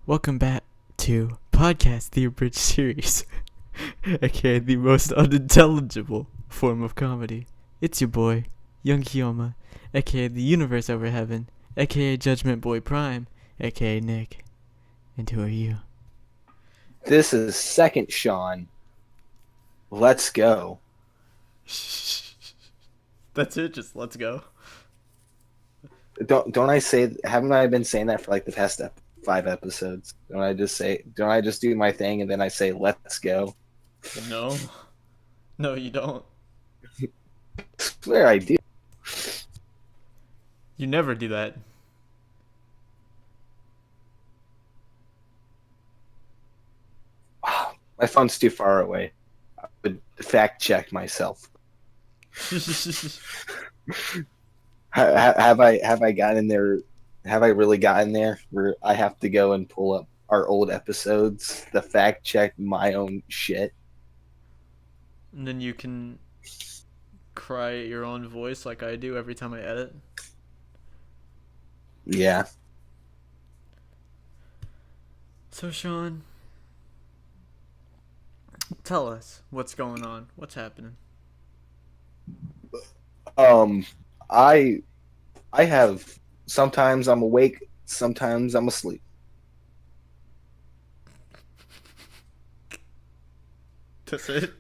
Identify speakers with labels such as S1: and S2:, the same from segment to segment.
S1: Welcome back to Podcast The Abridged Series, aka the most unintelligible form of comedy. It's your boy, Young Kiyoma, aka the Universe Over Heaven, aka Judgment Boy Prime, aka Nick. And who are you?
S2: This is second Sean. Let's go.
S1: That's it, just let's go.
S2: Don't I say? Haven't I been saying that for like the past 5 episodes? Don't I just do my thing and then I say let's go?
S1: No. No, you don't.
S2: I swear I do.
S1: You never do that.
S2: My phone's too far away. I would fact check myself. Have I gotten there? Have I really gotten there where I have to go and pull up our old episodes to fact check my own shit?
S1: And then you can cry at your own voice like I do every time I edit.
S2: Yeah.
S1: So, Sean, tell us what's going on. What's happening?
S2: I have sometimes I'm awake, sometimes I'm asleep.
S1: That's it?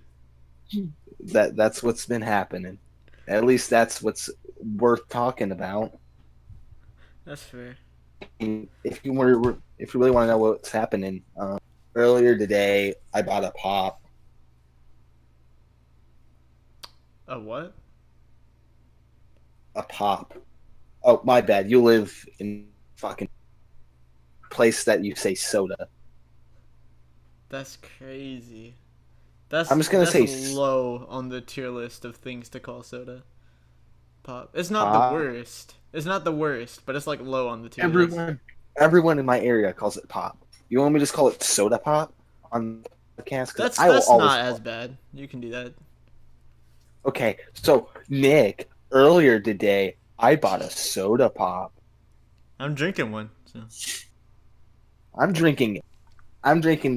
S2: That's what's been happening. At least that's what's worth talking about.
S1: That's fair.
S2: If you really want to know what's happening, earlier today I bought a pop.
S1: A what?
S2: A pop. Oh, my bad. You live in fucking place that you say soda.
S1: That's crazy. That's
S2: I'm just gonna
S1: that's
S2: say
S1: low on the tier list of things to call soda. Pop. It's not the
S2: pop.
S1: worst. It's not the worst, but it's like low on the tier list.
S2: Everyone in my area calls it pop. You want me to just call it soda pop on the podcast? I will
S1: That's
S2: always
S1: not
S2: call
S1: as bad. You can do that.
S2: Okay, so Nick, earlier today, I bought a soda pop.
S1: I'm drinking one. So.
S2: I'm drinking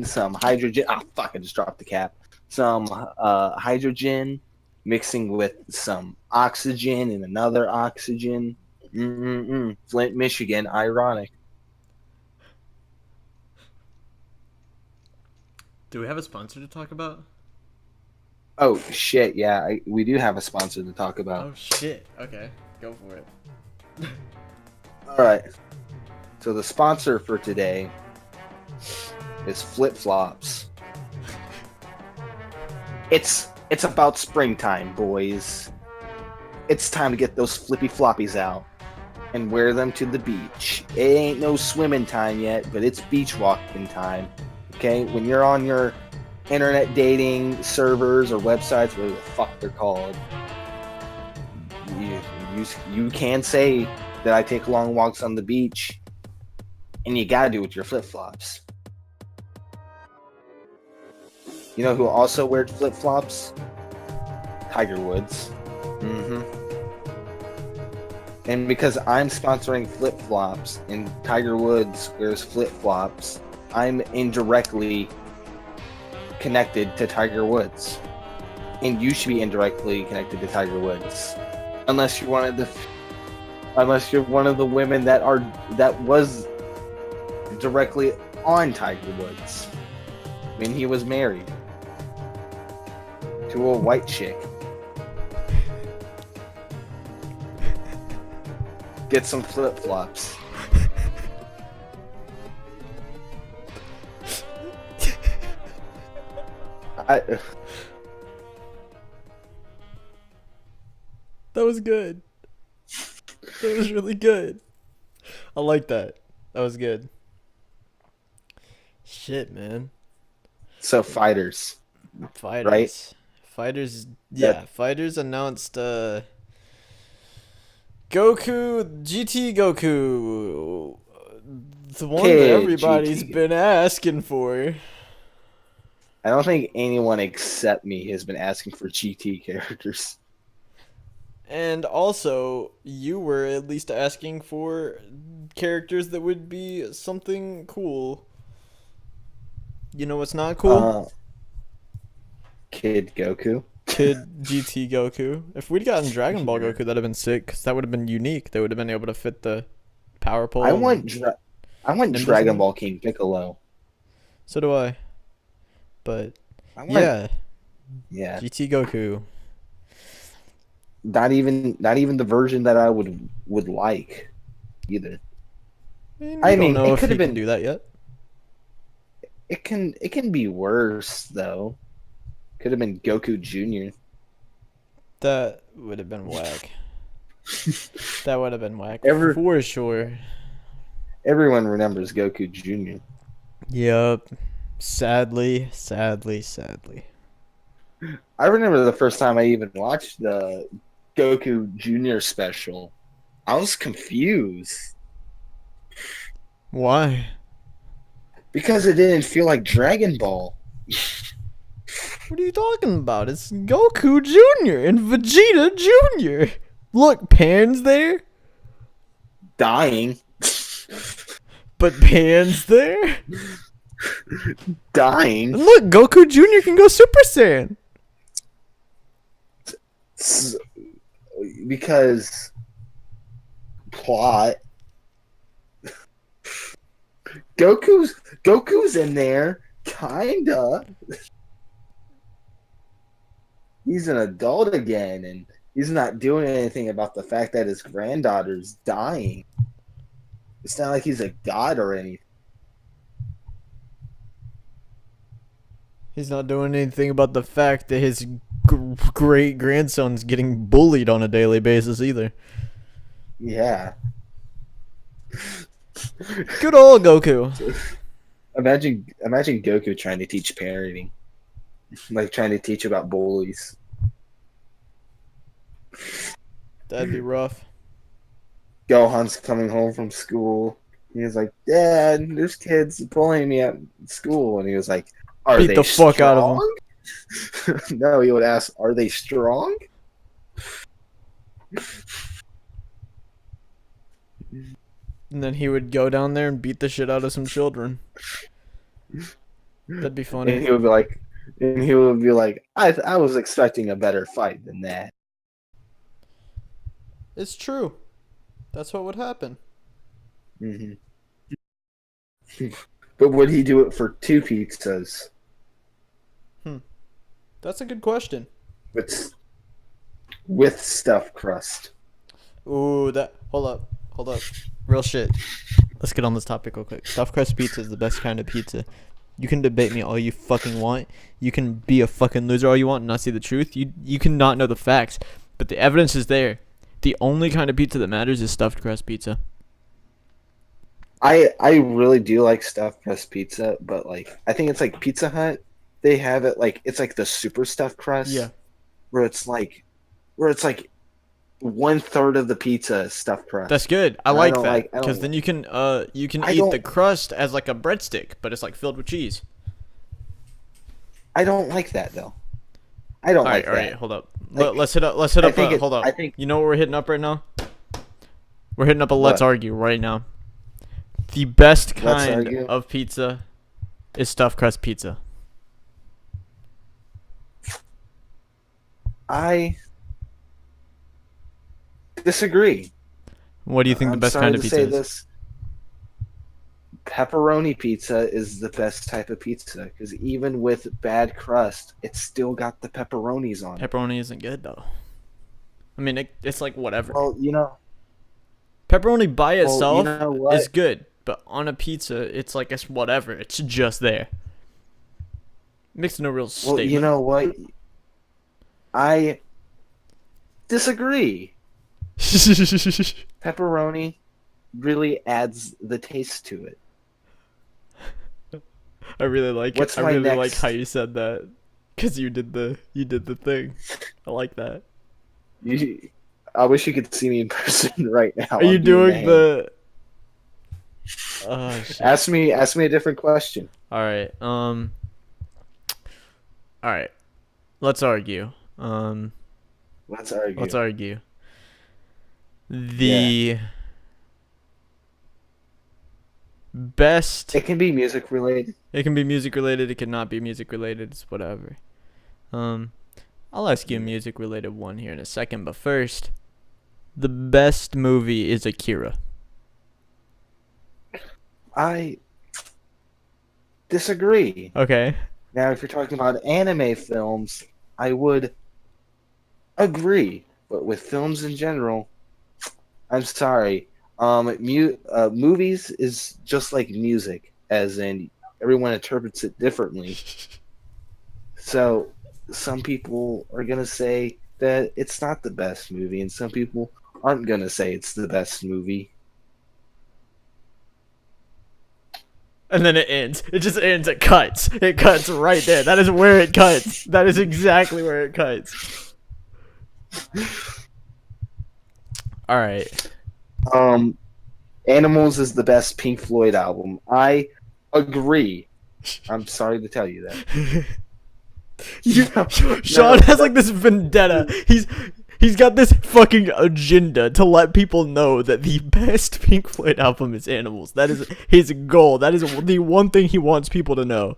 S2: some hydrogen. Ah, fuck! I just dropped the cap. Some hydrogen mixing with some oxygen and another oxygen. Flint, Michigan. Ironic.
S1: Do we have a sponsor to talk about?
S2: Oh shit! Yeah, we do have a sponsor to talk about.
S1: Oh shit. Okay, go for it.
S2: All right. So the sponsor for today is Flip Flops. It's about springtime, boys. It's time to get those flippy floppies out and wear them to the beach. It ain't no swimming time yet, but it's beach walking time. Okay? When you're on your internet dating servers or websites, whatever the fuck they're called, you can say that I take long walks on the beach, and you gotta do it with your flip-flops. You know who also wears flip-flops? Tiger Woods. And because I'm sponsoring flip-flops and Tiger Woods wears flip-flops, I'm indirectly connected to Tiger Woods. And you should be indirectly connected to Tiger Woods. Unless you're one of the women that was directly on Tiger Woods when he was married to a white chick. Get some flip-flops.
S1: That was good. That was really good. I like that. That was good. Shit, man.
S2: So fighters.
S1: Fighters.
S2: Right?
S1: Fighters. Yeah, Fighters announced Goku, GT Goku. The one that everybody's
S2: GT.
S1: been asking for.
S2: I don't think anyone except me has been asking for GT characters.
S1: And also, you were at least asking for characters that would be something cool. You know what's not cool?
S2: Uh, Kid Goku.
S1: Kid GT Goku. If we'd gotten Dragon Ball
S2: Yeah.
S1: Goku, that'd have been sick, because that would have been unique. They would have been able to fit the power
S2: I
S1: pole
S2: want
S1: and
S2: I want
S1: Nimbus in
S2: Dragon
S1: there.
S2: Ball King Piccolo.
S1: So do I. But
S2: I want
S1: yeah,
S2: yeah.
S1: GT Goku.
S2: Not even the version that I would like either.
S1: I mean, we
S2: I
S1: don't
S2: mean,
S1: know
S2: it
S1: if
S2: could
S1: he
S2: have
S1: can
S2: been
S1: do that yet.
S2: it can be worse though. Could have been Goku Jr.
S1: That would have been whack. That would have been whack
S2: Ever
S1: for sure.
S2: Everyone remembers Goku Jr.
S1: Yup. Sadly, sadly, sadly.
S2: I remember the first time I even watched the Goku Jr. special. I was confused
S1: Why?
S2: because it didn't feel like Dragon Ball.
S1: What are you talking about? It's Goku Jr. and Vegeta Jr. Look, Pan's there,
S2: Dying.
S1: but Pan's there.
S2: Dying.
S1: And look, Goku Jr. can go Super Saiyan.
S2: S- Because plot. Goku's in there, kinda. He's an adult again, and he's not doing anything about the fact that his granddaughter's dying. It's not like he's a god or anything.
S1: He's not doing anything about the fact that his great grandson's getting bullied on a daily basis either.
S2: Yeah.
S1: Good old Goku.
S2: Imagine Goku trying to teach parenting. Like trying to teach about bullies.
S1: That'd be rough.
S2: Gohan's coming home from school. He was like, "Dad, there's kids bullying me at school," and he was like, "Are
S1: Beat
S2: they
S1: the fuck out of
S2: strong?" No, he would ask, "Are they strong?"
S1: And then he would go down there and beat the shit out of some children. That'd be
S2: And
S1: funny.
S2: he would be like, I was expecting a better fight than that.
S1: It's true. That's what would happen.
S2: Hmm But would he do it for 2 pizzas
S1: That's a good question.
S2: with stuffed crust?
S1: Ooh, that. Hold up. Real shit. Let's get on this topic real quick. Stuffed crust pizza is the best kind of pizza. You can debate me all you fucking want. You can be a fucking loser all you want and not see the truth. You can not know the facts, but the evidence is there. The only kind of pizza that matters is stuffed crust pizza.
S2: I really do like stuffed crust pizza, but like I think it's like Pizza Hut. They have it like it's like the super stuffed crust.
S1: Yeah.
S2: Where it's like 1/3 of the pizza is stuffed crust.
S1: That's good. I
S2: And
S1: like
S2: don't
S1: that
S2: like- I don't-
S1: because then you can
S2: I
S1: eat
S2: don't-
S1: the crust as like a breadstick, but it's like filled with cheese.
S2: I don't like that though. I don't like
S1: All right,
S2: that.
S1: hold up.
S2: Like,
S1: Let's hit up. Hold up.
S2: I think
S1: You know what we're hitting up right now? We're hitting up a let's
S2: What?
S1: argue right now. The best
S2: Let's
S1: kind
S2: argue?
S1: of pizza is stuffed crust pizza.
S2: I disagree.
S1: What do you think the
S2: I'm
S1: best
S2: sorry
S1: kind of
S2: to
S1: pizza
S2: say
S1: is?
S2: this. Pepperoni pizza is the best type of pizza because even with bad crust, it's still got the pepperonis on it.
S1: Pepperoni isn't good though. I mean, it's like whatever.
S2: Well,
S1: Pepperoni by
S2: well,
S1: itself
S2: you know what?
S1: is good, but on a pizza, it's like it's whatever. It's just there. Makes no real
S2: Well,
S1: statement.
S2: you know what? I disagree. Pepperoni really adds the taste to it.
S1: I really like
S2: What's
S1: it. I
S2: my
S1: really like
S2: next-
S1: how you said that because you did the thing. I like that.
S2: I wish you could see me in person right now.
S1: Are you
S2: I'm
S1: doing
S2: the?
S1: the? Oh shit.
S2: Ask me a different question.
S1: All right. All right. Let's argue.
S2: Let's argue.
S1: Let's argue. The Best.
S2: It can be music related.
S1: It can be music related. It cannot be music related. It's whatever. Um, I'll ask you a music related one here in a second, but first, the best movie is Akira.
S2: I disagree.
S1: Okay.
S2: Now, if you're talking about anime films, I would agree. But with films in general, I'm sorry. Movies is just like music, as in everyone interprets it differently. So some people are gonna say that it's not the best movie, and some people aren't gonna say it's the best movie.
S1: And then it ends. It just ends. It cuts. It cuts right there. That is where it cuts. That is exactly where it cuts. All right.
S2: Animals is the best Pink Floyd album. I agree. I'm sorry to tell you that.
S1: Sean has like this vendetta. He's got this fucking agenda to let people know that the best Pink Floyd album is Animals. That is his goal. That is the one thing he wants people to know.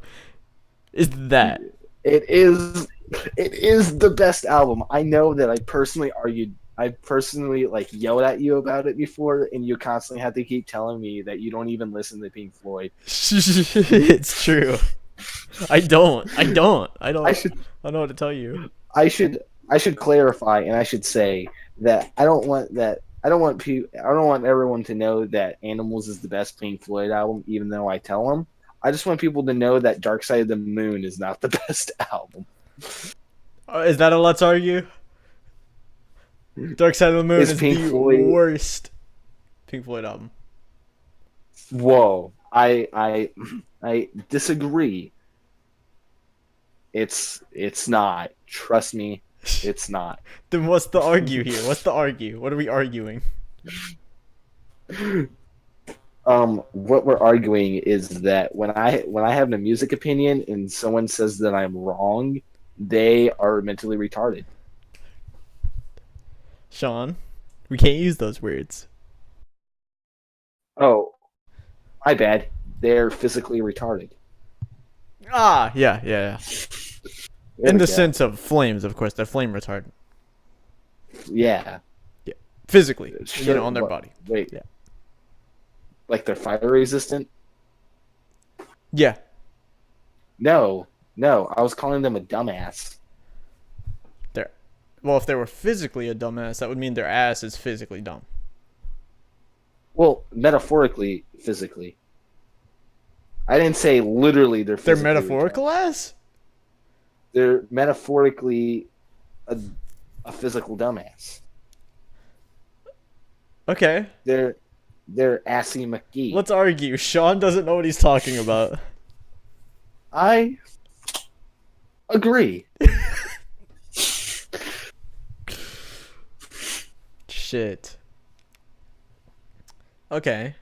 S1: Is that
S2: it is the best album. I know that I personally like yelled at you about it before, and you constantly had to keep telling me that you don't even listen to Pink Floyd.
S1: It's true. I don't know what to tell you.
S2: I should clarify, and I should say that I don't want everyone to know that Animals is the best Pink Floyd album, even though I tell them. I just want people to know that Dark Side of the Moon is not the best album.
S1: Is that a let's argue? Dark Side of the Moon is
S2: Pink
S1: the
S2: Floyd...
S1: worst Pink Floyd album.
S2: Whoa, I disagree. It's not. Trust me, it's not.
S1: Then what's the argue here? What's the argue? What are we arguing?
S2: What we're arguing is that when I have a music opinion and someone says that I'm wrong, they are mentally retarded.
S1: Sean, we can't use those words.
S2: Oh, my bad. They're physically retarded.
S1: Ah, yeah. In the sense of flames, of course. They're flame retardant.
S2: Yeah.
S1: Yeah. Physically,
S2: Sure,
S1: on their body.
S2: Wait.
S1: Yeah.
S2: Like they're fire resistant?
S1: Yeah.
S2: No. I was calling them a dumbass.
S1: Well, if they were physically a dumbass, that would mean their ass is physically dumb.
S2: Well, metaphorically, physically. I didn't say literally they're physically
S1: They're metaphorical ass?
S2: They're metaphorically a physical dumbass.
S1: Okay.
S2: They're assy McGee.
S1: Let's argue. Sean doesn't know what he's talking about.
S2: I agree.
S1: Shit. Okay.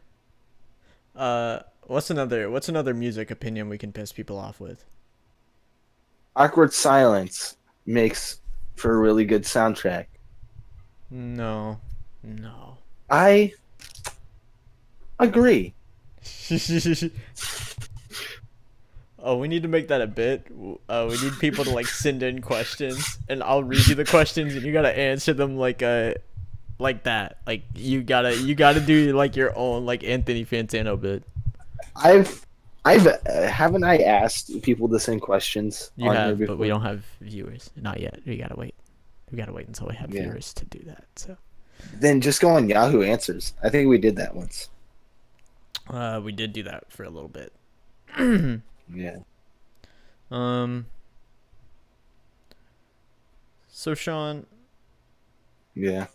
S1: What's another music opinion we can piss people off with?
S2: Awkward silence makes for a really good soundtrack.
S1: No.
S2: I agree.
S1: Oh, we need to make that a bit. We need people to like send in questions, and I'll read you the questions, and you gotta answer them like that. Like you gotta do like your own like Anthony Fantano bit.
S2: Haven't I asked people to send questions?
S1: You have, but we don't have viewers. Not yet. We gotta wait. We gotta wait until we have viewers to do that. So
S2: then just go on Yahoo Answers. I think we did that once.
S1: We did do that for a little bit.
S2: Yeah.
S1: So Sean.
S2: Yeah.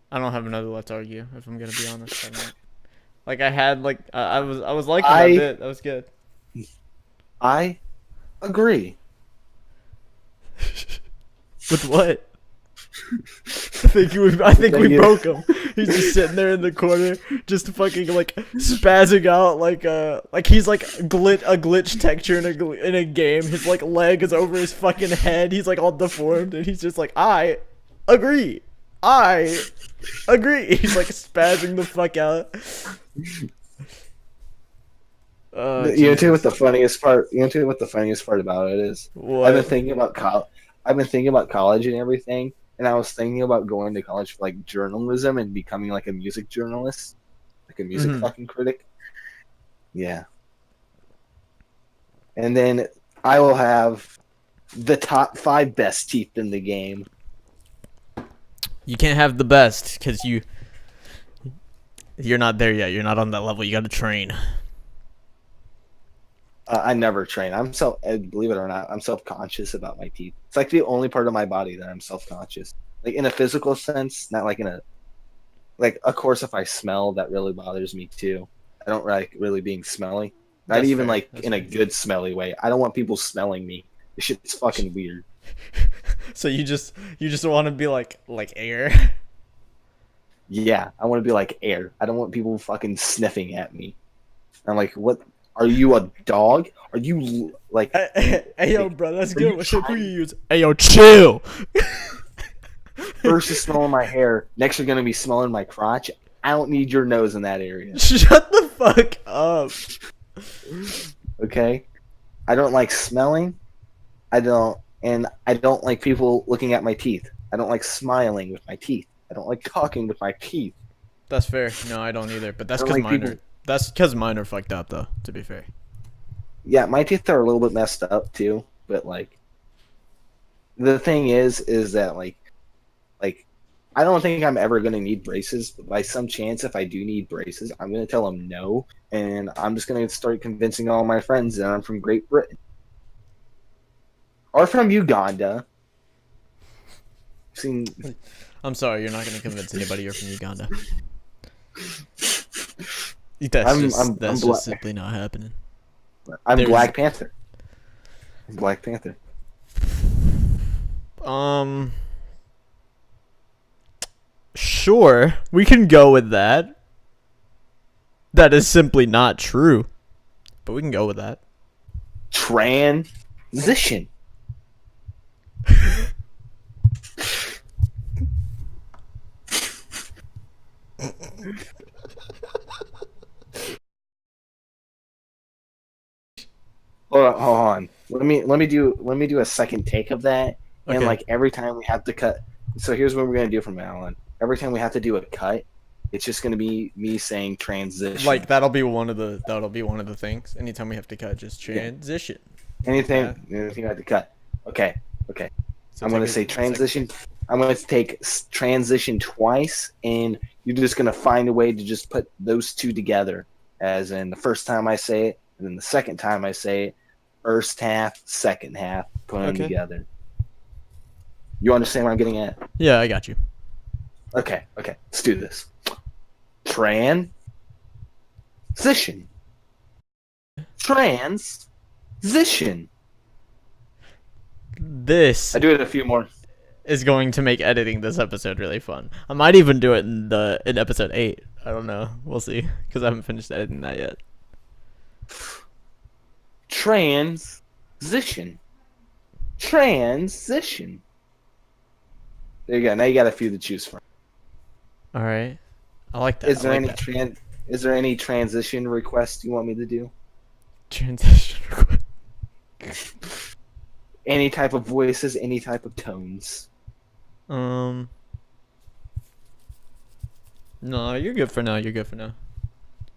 S1: I don't have another let's argue, if I'm gonna be honest. Like I had like I was liking that bit. That was good.
S2: I agree.
S1: With what? I think we broke him. He's just sitting there in the corner, just fucking like spazzing out like he's like a glitch texture in a game. His like leg is over his fucking head. He's like all deformed, and he's just like, I agree. I agree. He's like spazzing the fuck out. Oh,
S2: You know too what
S1: Jesus.
S2: the funniest part. You know too what the funniest part about it is. I've been
S1: What?
S2: thinking about I've been thinking about college and everything, and I was thinking about going to college for like journalism and becoming like a music journalist, like a music
S1: Mm-hmm.
S2: fucking critic. Yeah, and then I will have the top 5 best teeth in the game.
S1: You can't have the best because you're not there yet. You're not on that level. You got to train.
S2: I never train. Believe it or not, I'm self conscious about my teeth. It's like the only part of my body that I'm self conscious. Like in a physical sense, not like in a like. Of course, if I smell, that really bothers me too. I don't like really being smelly. Not
S1: That's
S2: even
S1: fair.
S2: like
S1: That's
S2: in a
S1: fair.
S2: good smelly way. I don't want people smelling me. This shit's fucking weird.
S1: So you just want to be like air.
S2: Yeah, I want to be like air. I don't want people fucking sniffing at me. I'm like, what? Are you a dog? Are you like?
S1: Hey yo,
S2: like
S1: bro, that's
S2: are
S1: good.
S2: you
S1: What shampoo you
S2: trying?
S1: use? Hey yo, chill.
S2: First, you're smelling my hair. Next, you're gonna be smelling my crotch. I don't need your nose in that area.
S1: Shut the fuck up.
S2: Okay? I don't like smelling. I don't like people looking at my teeth. I don't like smiling with my teeth. I don't like talking with my teeth.
S1: That's fair. No, I don't either. But
S2: I
S1: that's
S2: don't
S1: because
S2: like
S1: mine
S2: people.
S1: are. That's because mine are fucked up, though. To be fair.
S2: Yeah, my teeth are a little bit messed up too. But like, the thing is that like, I don't think I'm ever gonna need braces. But by some chance, if I do need braces, I'm gonna tell them no, and I'm just gonna start convincing all my friends that I'm from Great Britain or from Uganda. I've seen.
S1: I'm sorry, you're not gonna convince anybody you're from Uganda. That's
S2: I'm
S1: just
S2: I'm I'm
S1: that's just
S2: black.
S1: simply not happening.
S2: I'm
S1: There's
S2: Black Panther. I'm Black Panther.
S1: um sure, we can go with that. That is simply not true. But we can go with that.
S2: Transition. Hold on. Let me do a second take of that. And
S1: Okay.
S2: like every time we have to cut. So here's what we're gonna do from now on. Every time we have to do a cut, it's just gonna be me saying transition.
S1: Like that'll be one of the things. Anytime we have to cut, just
S2: Yeah.
S1: transition. Yeah.
S2: Anything I have to cut. Okay. Okay.
S1: So
S2: I'm
S1: take
S2: gonna
S1: a
S2: say
S1: second.
S2: transition. I'm gonna take transition twice, and you're just gonna find a way to just put those two together. As in the first time I say it, and then the second time I say it, first half, second half, put them
S1: Okay.
S2: together. You understand what I'm getting at?
S1: Yeah, I got you.
S2: Okay. Okay. Let's do this. Transition. Transition.
S1: This
S2: I do it a few more.
S1: is going to make editing this episode really fun. I might even do it in episode 8. I don't know. We'll see because I haven't finished editing that yet.
S2: Transition. Transition. There you go. Now you got a few to choose from.
S1: All right. I like that.
S2: Is
S1: I
S2: there
S1: like
S2: any
S1: that.
S2: is there any transition request you want me to do?
S1: Transition.
S2: Any type of voices, any type of tones.
S1: um No, you're good for now. You're good for now.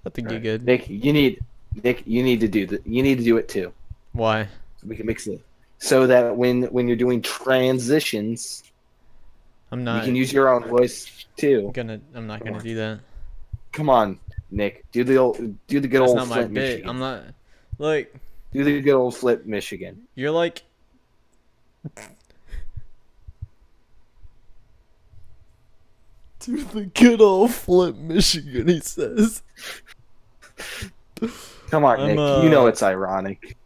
S1: I think
S2: All
S1: you're
S2: right.
S1: good.
S2: Nick, you need to do that. You need to do it too.
S1: Why?
S2: So we can mix it. So that when you're doing transitions,
S1: I'm
S2: you
S1: not
S2: can use your own voice too.
S1: I'm not
S2: Come
S1: gonna
S2: on.
S1: do that.
S2: Come on, Nick. Do the good
S1: That's
S2: old
S1: not my
S2: Flint,
S1: bit. I'm
S2: Michigan.
S1: not like
S2: Do the good old Flint, Michigan.
S1: you're like to the good old Flint, Michigan, he says.
S2: Come on,
S1: I'm
S2: Nick. You know it's ironic.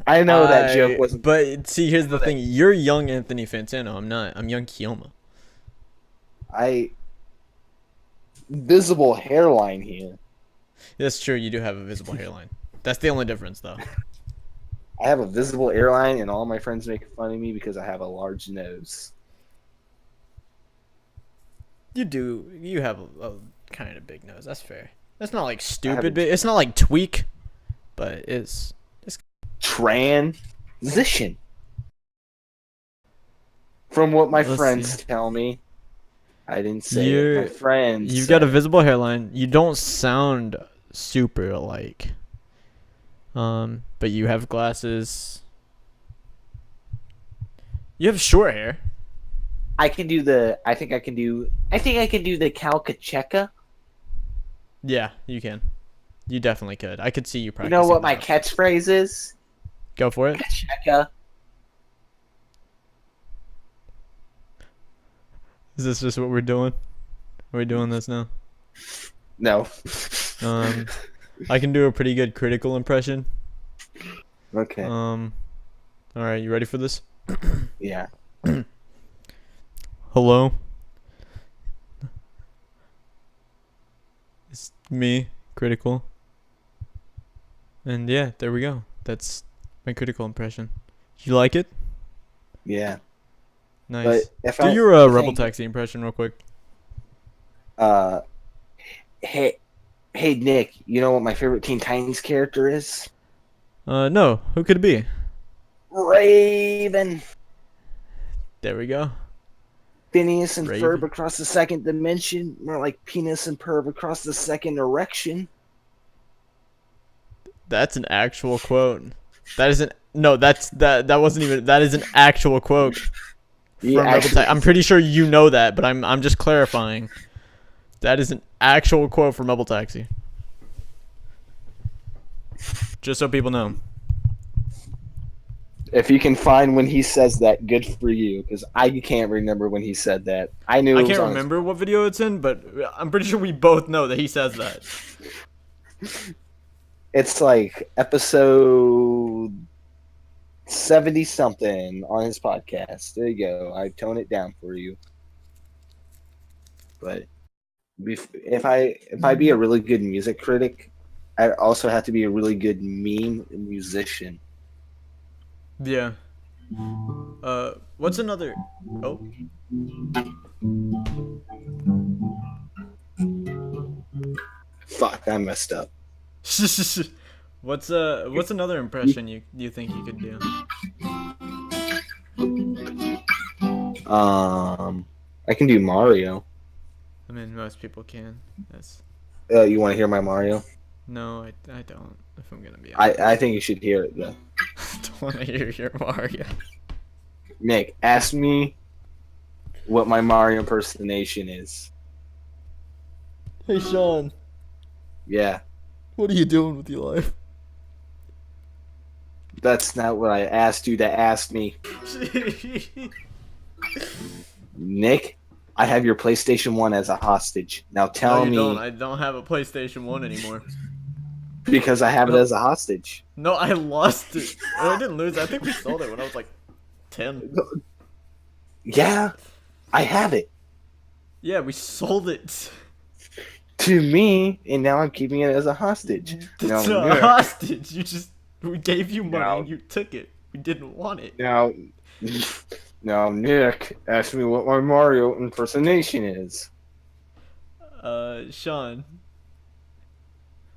S2: I know that joke
S1: I
S2: wasn't.
S1: but see here's
S2: You know
S1: the thing. You're young Anthony Fantano. I'm not. I'm young Kioma.
S2: I visible hairline here.
S1: That's true, you do have a visible hairline. That's the only difference though.
S2: I have a visible hairline, and all my friends make fun of me because I have a large nose.
S1: You do. You have a kind of big nose. That's fair. That's not like
S2: I have
S1: stupid
S2: a
S1: big. It's not like tweak, but it's
S2: transition. From what my
S1: let's
S2: friends
S1: see.
S2: tell me, I didn't say it. My friends
S1: You've got
S2: said
S1: a
S2: it.
S1: visible hairline. You don't sound super alike. But you have glasses. You have short hair.
S2: I can do the. I think I can do. I think I can do the Calcacheca.
S1: Yeah, you can. You definitely could. I could see you
S2: You know
S1: practicing
S2: what my
S1: that.
S2: catchphrase is?
S1: Go for it.
S2: Checa.
S1: Is this just what we're doing? Are we doing this now?
S2: No.
S1: I can do a pretty good critical impression.
S2: Okay.
S1: All right, you ready for this?
S2: Yeah.
S1: Hello. It's me, critical. And yeah, there we go. That's my critical impression. You like it?
S2: Yeah.
S1: Nice.
S2: But if
S1: Do
S2: I
S1: your
S2: the
S1: Rebel
S2: thing-
S1: Taxi impression real quick.
S2: Hey, hey Nick, you know what my favorite Teen Titans character is?
S1: No. Who could it be?
S2: Raven.
S1: There we go.
S2: Phineas and
S1: Raven.
S2: Ferb across the second dimension, more like penis and perv across the second erection.
S1: That's an actual quote. That isn't. No, that wasn't even. That is an actual quote from
S2: Yeah,
S1: Rebel
S2: actually-
S1: Taxi. I'm pretty sure you know that, but I'm just clarifying. That is an actual quote from Rebel Taxi. Just so people know.
S2: If you can find when he says that, good for you, because I can't remember when he said that. I knew.
S1: I
S2: it was
S1: can't
S2: on his-
S1: remember what video it's in, but I'm pretty sure we both know that he says that.
S2: It's like episode 70 something on his podcast. There you go. I tone it down for you. But if I be a really good music critic, I also have to be a really good meme musician.
S1: Yeah. What's another? Oh,
S2: Fuck, I messed up.
S1: what's another impression you think you could do?
S2: I can do Mario.
S1: I mean, most people can. That's
S2: You want to hear my Mario?
S1: no, I don't. If I'm gonna be honest,
S2: I think you should hear it though.
S1: don't want to hear your Mario.
S2: Nick, ask me what my Mario impersonation is.
S1: Hey Sean,
S2: Yeah,
S1: what are you doing with your life?
S2: that's not what I asked you to ask me. Nick, I have your PlayStation 1 as a hostage. Now tell
S1: No, you
S2: me,
S1: don't. I don't have a PlayStation 1 anymore.
S2: because I have it as a hostage.
S1: No, I lost it. Or I didn't lose it. I think we sold it when I was like 10.
S2: Yeah, I have it.
S1: Yeah, we sold it.
S2: To me, and now I'm keeping it as a hostage.
S1: It's
S2: Now,
S1: not a
S2: Nick,
S1: hostage. We gave you money
S2: No.
S1: and you took it. We didn't want it.
S2: now, now, Nick, ask me what my Mario impersonation is.
S1: Sean,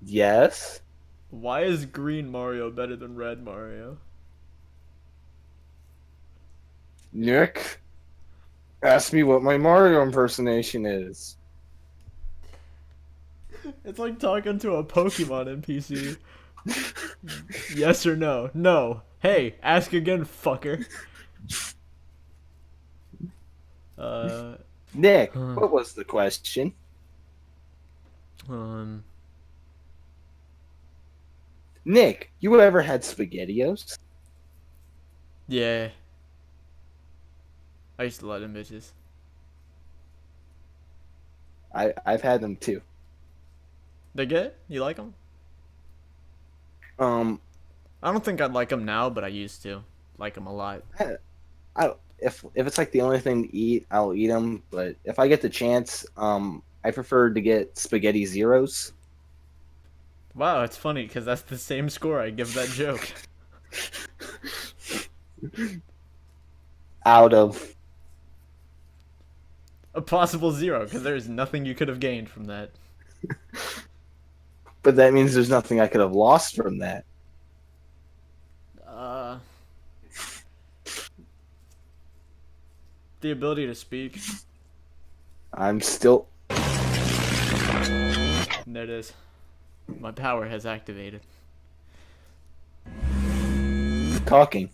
S2: Yes?
S1: why is green Mario better than red Mario?
S2: Nick, ask me what my Mario impersonation is.
S1: It's like talking to a Pokemon NPC. Yes or no? No. Hey, ask again, fucker.
S2: Nick,
S1: Huh.
S2: what was the question?
S1: Um,
S2: Nick, you ever had SpaghettiOs?
S1: yeah. I used to love them bitches.
S2: I've had them too.
S1: They good? You like them?
S2: Um,
S1: I don't think I'd like them now, but I used to like them a lot.
S2: if it's like the only thing to eat, I'll eat them. But if I get the chance, I prefer to get spaghetti zeros.
S1: Wow, it's funny because that's the same score I give that joke.
S2: Out of
S1: A possible 0, because there's nothing you could have gained from that.
S2: But that means there's nothing I could have lost from that.
S1: Uh, the ability to speak.
S2: I'm still.
S1: And there it is. My power has activated.
S2: Talking.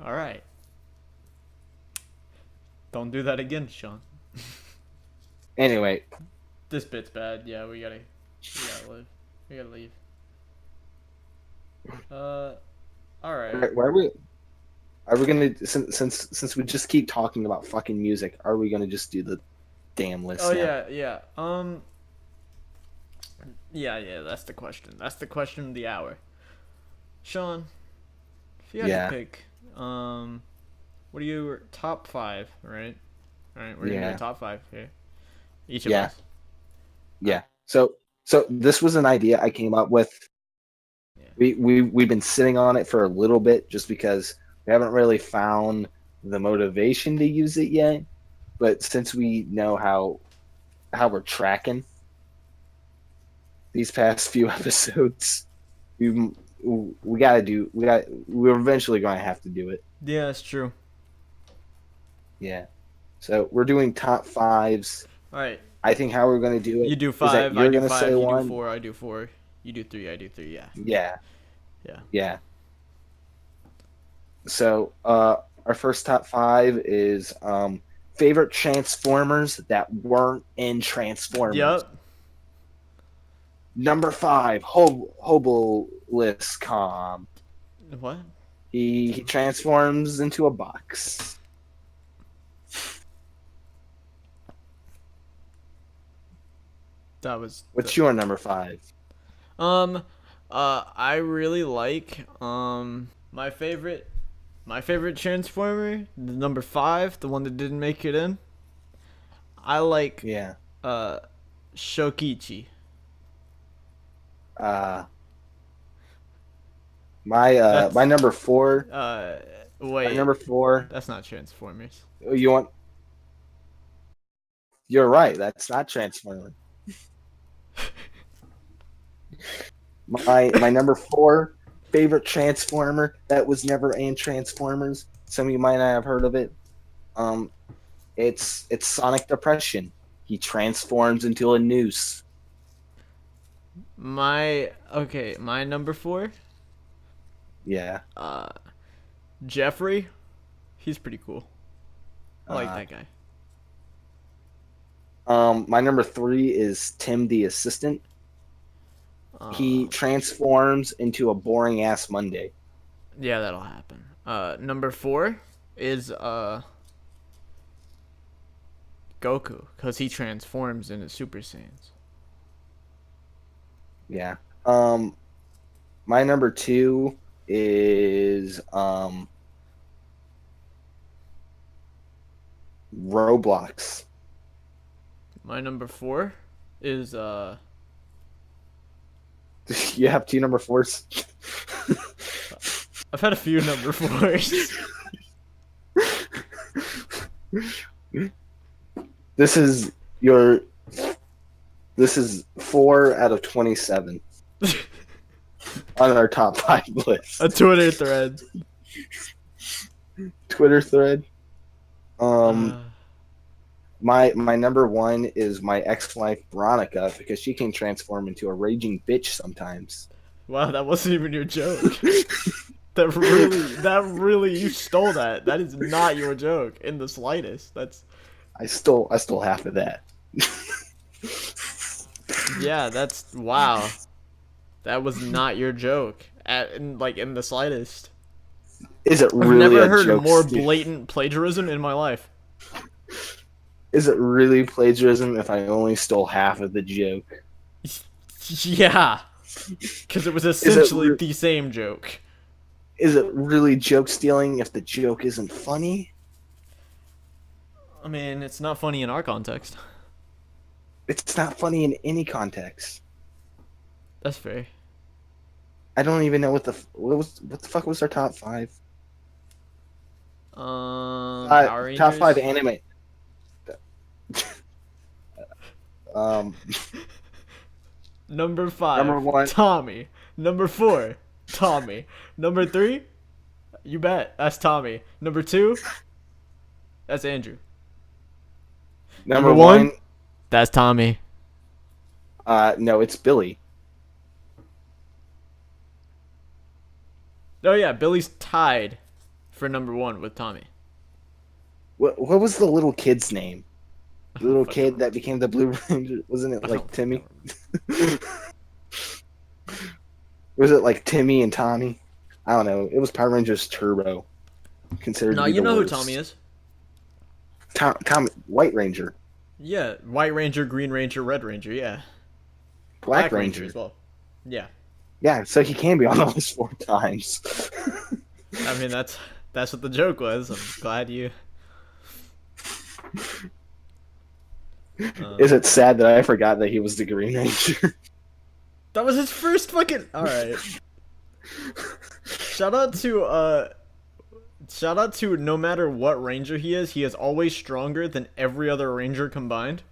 S1: Alright. Don't do that again, Sean.
S2: Anyway,
S1: This bit's bad. Yeah, we gotta live. We gotta leave. Alright.
S2: why are we gonna since we just keep talking about fucking music? Are we gonna just do the damn list?
S1: Oh
S2: now?
S1: yeah. Yeah, that's the question. That's the question of the hour. Sean, if you had
S2: Yeah.
S1: to pick, what are your top 5, right? Alright, we're gonna do
S2: Yeah.
S1: a top 5 here. Each of
S2: Yeah.
S1: us.
S2: Yeah. So this was an idea I came up with.
S1: Yeah.
S2: We've been sitting on it for a little bit just because we haven't really found the motivation to use it yet. But since we know how we're tracking these past few episodes, we're eventually going to have to do it.
S1: Yeah, that's true.
S2: Yeah. So we're doing top 5s.
S1: Alright.
S2: I think how we're going to do it.
S1: You do
S2: is that
S1: 5, I
S2: you're
S1: do
S2: gonna
S1: 5,
S2: say
S1: you
S2: one.
S1: do 4, I do 4. You do 3, I do 3, yeah.
S2: Yeah.
S1: Yeah.
S2: Yeah. So our first top 5 is favorite Transformers that weren't in Transformers.
S1: Yep.
S2: Number 5, Hoboliscom.
S1: What?
S2: He transforms into a box.
S1: That was
S2: What's your number 5?
S1: I really like my favorite Transformer, the number 5, the one that didn't make it in. I like
S2: Yeah.
S1: Shokichi.
S2: My number 4.
S1: Wait.
S2: My number 4.
S1: That's not Transformers.
S2: You want? You're right. That's not Transformers. My number 4 favorite Transformer that was never in Transformers. Some of you might not have heard of it. It's Sonic Depression. He transforms into a noose.
S1: My number 4,
S2: Yeah.
S1: Jeffrey. He's pretty cool. I like that guy.
S2: My number 3 is Tim the Assistant. He transforms into a boring ass Monday.
S1: Yeah, that'll happen. Number 4 is Goku, because he transforms into Super Saiyans.
S2: Yeah. My number 2 is Roblox.
S1: My number 4 is
S2: You have 2 number 4s?
S1: I've had a few number 4s.
S2: This is 4 out of 27 on our top 5 list.
S1: A Twitter thread.
S2: Twitter thread. My number 1 is my ex-wife Veronica because she can transform into a raging bitch sometimes.
S1: Wow, that wasn't even your joke. That really, you stole that. That is not your joke in the slightest. That's.
S2: I stole half of that.
S1: Yeah, that's wow. That was not your joke in the slightest.
S2: Is it
S1: I've
S2: really
S1: never
S2: a
S1: heard
S2: joke,
S1: more
S2: Steve?
S1: blatant plagiarism in my life.
S2: Is it really plagiarism if I only stole half of the joke?
S1: Yeah, because it was essentially the same joke.
S2: Is it really joke stealing if the joke isn't funny?
S1: I mean, it's not funny in our context.
S2: It's not funny in any context.
S1: That's fair.
S2: I don't even know what the fuck was our top 5.
S1: Power
S2: Top 5
S1: Rangers.
S2: anime. Um,
S1: Number
S2: number
S1: 5,
S2: 1.
S1: Tommy. Number 4, Tommy. Number 3, you bet, that's Tommy. Number 2, that's Andrew. Number
S2: Number
S1: 1,
S2: 1.
S1: that's Tommy.
S2: No, it's Billy.
S1: Oh yeah, Billy's tied for number 1 with Tommy.
S2: What was the little kid's name?
S1: I
S2: The
S1: don't
S2: little
S1: fucking
S2: kid
S1: remember.
S2: that became the Blue Ranger. Wasn't it
S1: I
S2: like
S1: don't fucking
S2: Timmy?
S1: remember.
S2: Was it like Timmy and Tommy? I don't know. It was Power Rangers Turbo, considered to
S1: No,
S2: be
S1: you
S2: the
S1: know who
S2: worst.
S1: Tommy is.
S2: Tom, White Ranger,
S1: Yeah, White Ranger, Green Ranger, Red Ranger. Yeah,
S2: Black Ranger.
S1: as well. Yeah,
S2: Yeah, so he can be on the list 4 times.
S1: I mean that's what the joke was. I'm glad you.
S2: Is it sad that I forgot that he was the Green Ranger?
S1: That was his first fucking. All right. Shout out to no matter what ranger he is always stronger than every other ranger combined.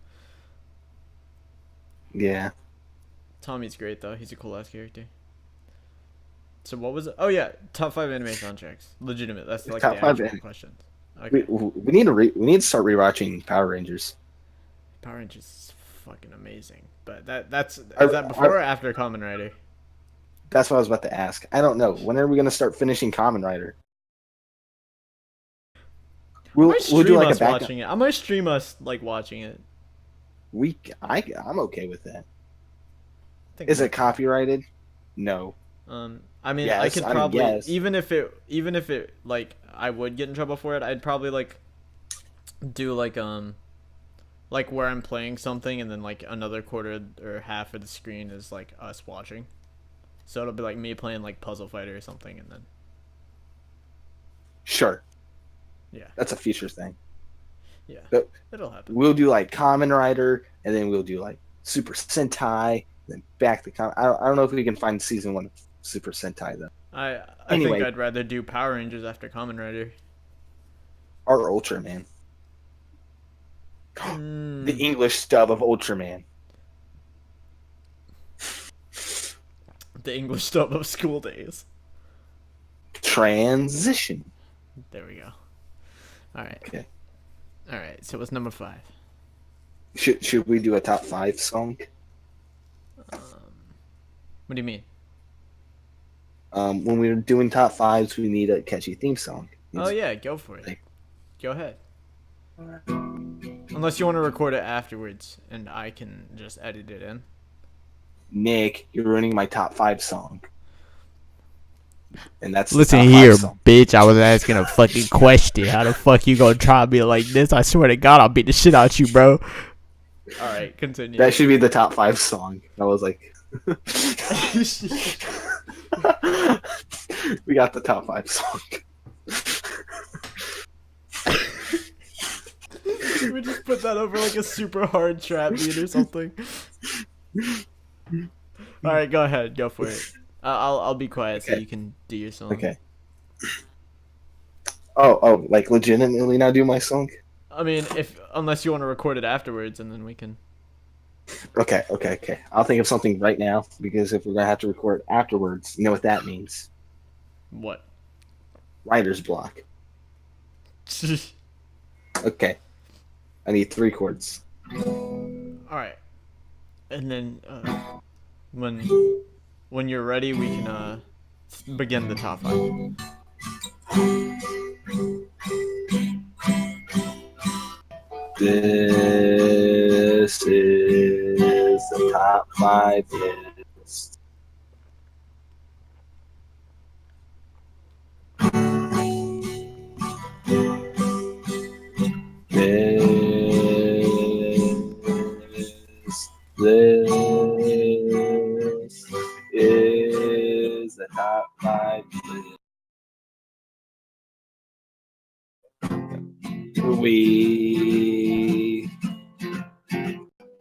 S2: Yeah.
S1: Tommy's great though. He's a cool ass character. So what was it? Oh yeah, top 5 anime soundtracks. Legitimate. That's like
S2: Top
S1: the
S2: 5
S1: actual
S2: an-
S1: questions.
S2: We,
S1: Okay.
S2: we need to we need to start rewatching Power Rangers.
S1: Power Rangers is fucking amazing. But that's is
S2: Are-
S1: that before or
S2: are-
S1: after Kamen Rider?
S2: That's what I was about to ask. I don't know. When are we gonna start finishing Kamen Rider?
S1: I might
S2: We'll do
S1: stream
S2: like a
S1: us
S2: backup.
S1: watching it. I might stream us like watching it.
S2: I'm okay with that.
S1: I think
S2: Is
S1: we-
S2: it copyrighted? No.
S1: I mean,
S2: Yes,
S1: I could
S2: I mean,
S1: probably
S2: yes.
S1: even if it like I would get in trouble for it, I'd probably like do like where I'm playing something and then like another quarter or half of the screen is like us watching. So it'll be like me playing like Puzzle Fighter or something and then
S2: Sure.
S1: yeah.
S2: That's a future thing.
S1: Yeah.
S2: But
S1: It'll happen.
S2: we'll do like Kamen Rider, and then we'll do like Super Sentai, then back to I don't know if we can find season 1 of Super Sentai though.
S1: I
S2: Anyway.
S1: think I'd rather do Power Rangers after Kamen Rider.
S2: Or Ultraman.
S1: Hmm.
S2: The English dub of Ultraman.
S1: The English dub of School Days.
S2: Transition.
S1: There we go. All right.
S2: Okay.
S1: All right. So what's number 5?
S2: Should we do a top 5 song?
S1: What do you mean?
S2: When we're doing top 5s, we need a catchy theme song.
S1: Oh yeah, go for it.
S2: Like-
S1: Go ahead. Unless you want to record it afterwards, and I can just edit it in.
S2: Nick, you're ruining my top 5 song. And that's the
S1: Listen
S2: top
S1: here,
S2: 5 song.
S1: bitch. I was asking a fucking question. How the fuck you gonna try me like this? I swear to God, I'll beat the shit out you, bro. All right, continue.
S2: That should be the top 5 song. I was like, we got the top 5 song.
S1: We just put that over like a super hard trap beat or something. All right, go ahead. Go for it. I'll be quiet so
S2: Okay.
S1: you can do your song.
S2: Okay. Oh, like legitimately not do my song?
S1: I mean, unless you want to record it afterwards, and then we can.
S2: Okay. I'll think of something right now because if we're gonna have to record afterwards, you know what that means.
S1: What?
S2: Writer's block. Okay. I need 3 chords.
S1: All right, and then when you're ready, we can begin the top 5.
S2: This is the top 5 list. This is the top 5 list. We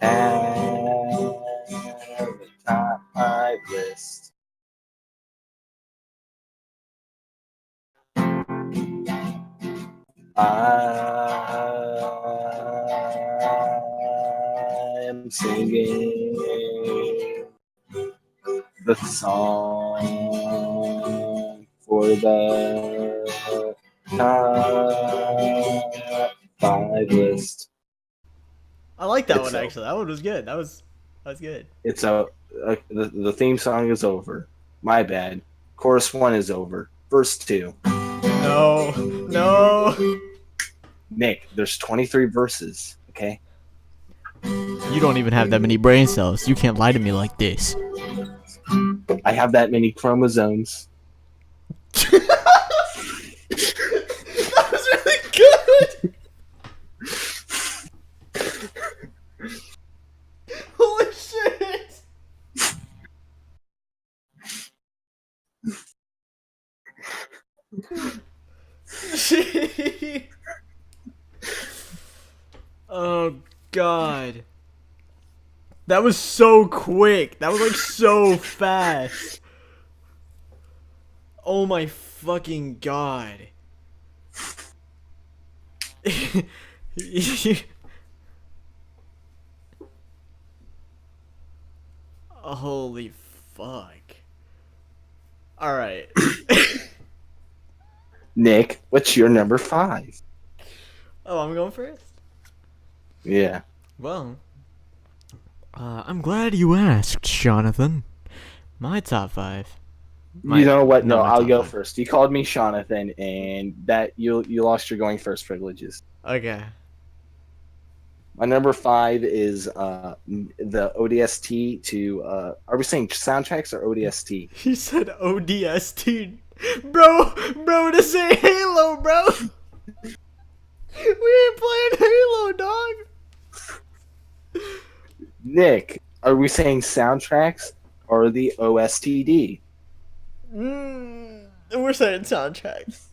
S2: have the top I'm singing the song for the top 5 list.
S1: I like that
S2: It's
S1: one
S2: over.
S1: actually. That one was good. That was good.
S2: It's the theme song is over. My bad. Chorus 1 is over. Verse 2.
S1: No, no.
S2: Nick, there's 23 verses. Okay.
S1: You don't even have that many brain cells. You can't lie to me like this.
S2: I have that many chromosomes.
S1: That was really good. Holy shit. Oh god. That was so quick. That was like so fast. Oh my fucking god. Holy fuck. Alright.
S2: Nick, what's your number 5?
S1: Oh, I'm going first?
S2: Yeah.
S1: Well, I'm glad you asked, Jonathan. My top 5.
S2: You know what? No,
S1: my
S2: I'll
S1: top
S2: go
S1: 5.
S2: first. You called me Jonathan, and that you lost your going first privileges.
S1: Okay.
S2: My number 5 is the ODST to. Are we saying soundtracks or ODST?
S1: He said ODST. Bro, to say Halo, bro. We ain't playing Halo, dog.
S2: Nick, are we saying soundtracks or the OSTD?
S1: We're saying soundtracks.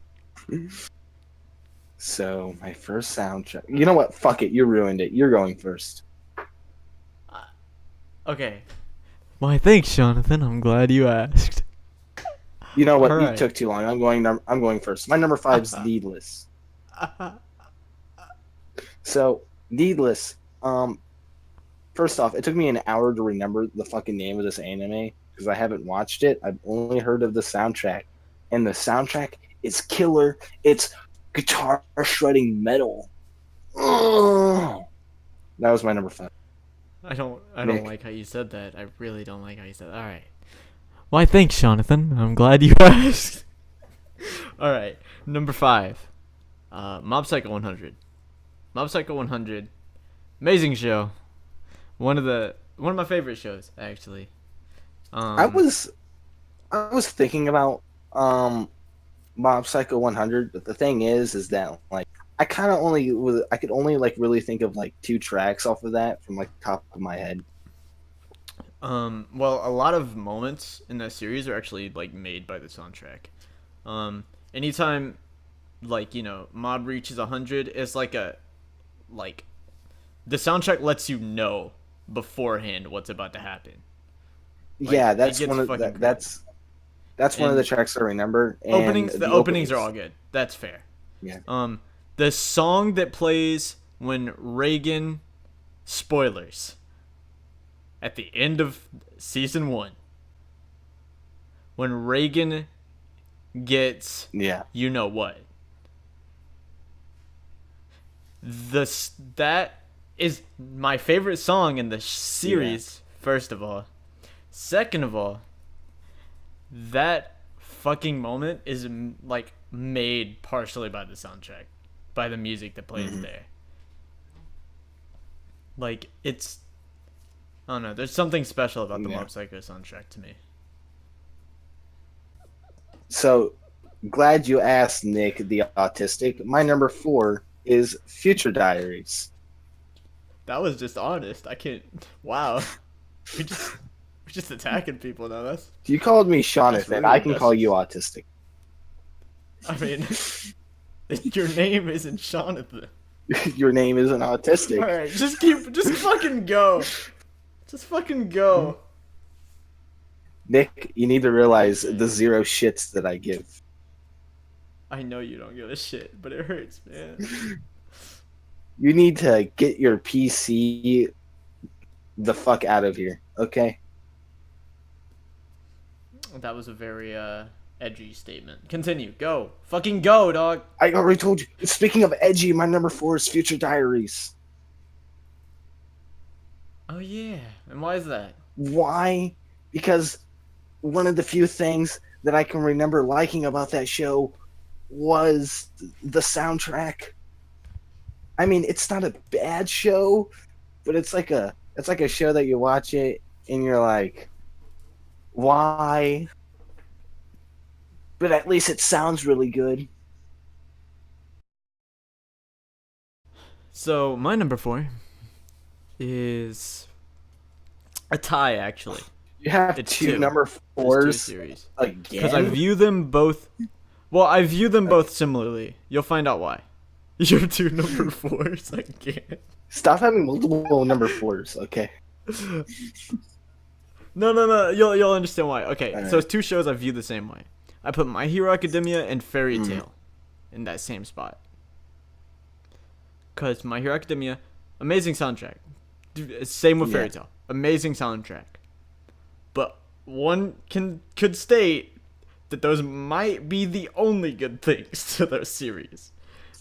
S2: So my first soundtrack. You know what? Fuck it. You ruined it. You're going first.
S1: Okay. Why, thanks, Jonathan. I'm glad you asked.
S2: You know what?
S1: All
S2: You
S1: right.
S2: took too long. I'm going first. My number 5 is Needless. So Needless. First off, it took me an hour to remember the fucking name of this anime because I haven't watched it. I've only heard of the soundtrack, and the soundtrack is killer. It's guitar shredding metal. Ugh. That was my number 5.
S1: I don't
S2: Nick.
S1: like how you said that. I really don't like how you said that. All right. Why, thanks, Jonathan. I'm glad you asked. All right. Number 5. Mob Psycho 100. Mob Psycho 100. Amazing show. One of my favorite shows, actually.
S2: I was thinking about Mob Psycho 100, but the thing is that like I could only like really think of like 2 tracks off of that from like the top of my head.
S1: Well, a lot of moments in that series are actually like made by the soundtrack. Anytime, like, Mob reaches 100, it's like the soundtrack lets you know beforehand what's about to happen. Like,
S2: Yeah, that's
S1: it gets
S2: one of
S1: fucking
S2: that's one of the
S1: And
S2: tracks I remember. And
S1: the openings are all good. That's fair.
S2: Yeah.
S1: The song that plays when Reagan, spoilers, at the end of season 1, when Reagan gets you know what, that is my favorite song in the series. First of all, second of all, that fucking moment is like made partially by the soundtrack, by the music that plays there. Like, it's, I don't know, there's something special about the Mob Psycho soundtrack to me.
S2: So glad you asked, Nick the autistic. My number 4 is Future Diaries.
S1: That was just honest. I can't. Wow. We're just attacking people now. That's.
S2: You called me Jonathan.
S1: rude.
S2: I can
S1: That's
S2: call
S1: just-
S2: you autistic.
S1: I mean, your name isn't Jonathan.
S2: Your name isn't autistic.
S1: All right, just fucking go. Just fucking go.
S2: Nick, you need to realize the 0 shits that I give.
S1: I know you don't give a shit, but it hurts, man.
S2: You need to get your PC the fuck out of here. Okay.
S1: That was a very edgy statement. Continue. Go. Fucking go, dog.
S2: I already told you. Speaking of edgy, my number 4 is Future Diaries.
S1: Oh yeah. And why is that?
S2: Why? Because one of the few things that I can remember liking about that show was the soundtrack. I mean, it's not a bad show, but it's like a show that you watch it and you're like, why? But at least it sounds really good.
S1: So my number 4 is a tie. Actually,
S2: You have
S1: it's
S2: two
S1: two.
S2: number
S1: There's 2
S2: 4s
S1: series. Because I
S2: again.
S1: view them both. Well, I view them both similarly. You'll find out why. Your 2 number 4s again.
S2: Stop having multiple number 4s, okay?
S1: No. You'll understand why. Okay,
S2: All
S1: so
S2: right.
S1: it's 2 shows I view the same way. I put My Hero Academia and Fairy Tail in that same spot. Cause My Hero Academia, amazing soundtrack. Dude, same with Fairy
S2: Yeah.
S1: Tail, amazing soundtrack. But one could state that those might be the only good things to those series.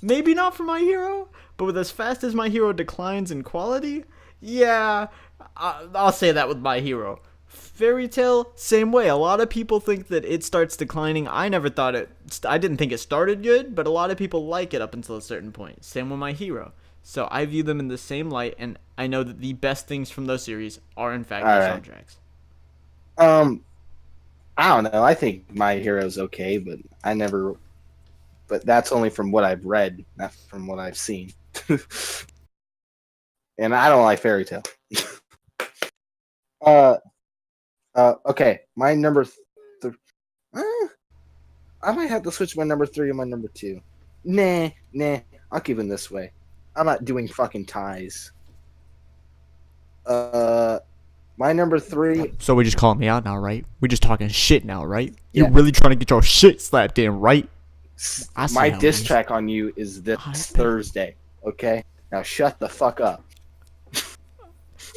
S1: Maybe not for My Hero, but with as fast as My Hero declines in quality, yeah, I'll say that with My Hero. Fairy Tail, same way. A lot of people think that it starts declining. I never thought it. I didn't think it started good, but a lot of people like it up until a certain point. Same with My Hero. So I view them in the same light, and I know that the best things from those series are in fact the
S2: Alright.
S1: soundtracks.
S2: I don't know. I think My Hero's okay, but I never. But that's only from what I've read, not from what I've seen. And I don't like Fairy Tail. uh, okay. My number. I might have to switch my number 3 and my number 2. Nah. I'll keep them this way. I'm not doing fucking ties. My number 3.
S1: So we just calling me out now, right? We just talking shit now, right?
S2: Yeah.
S1: You really trying to get your shit slapped in, right? I see
S2: My
S1: how it
S2: diss
S1: is.
S2: track on you is this
S1: I bet.
S2: Thursday. Okay. Now shut the fuck up.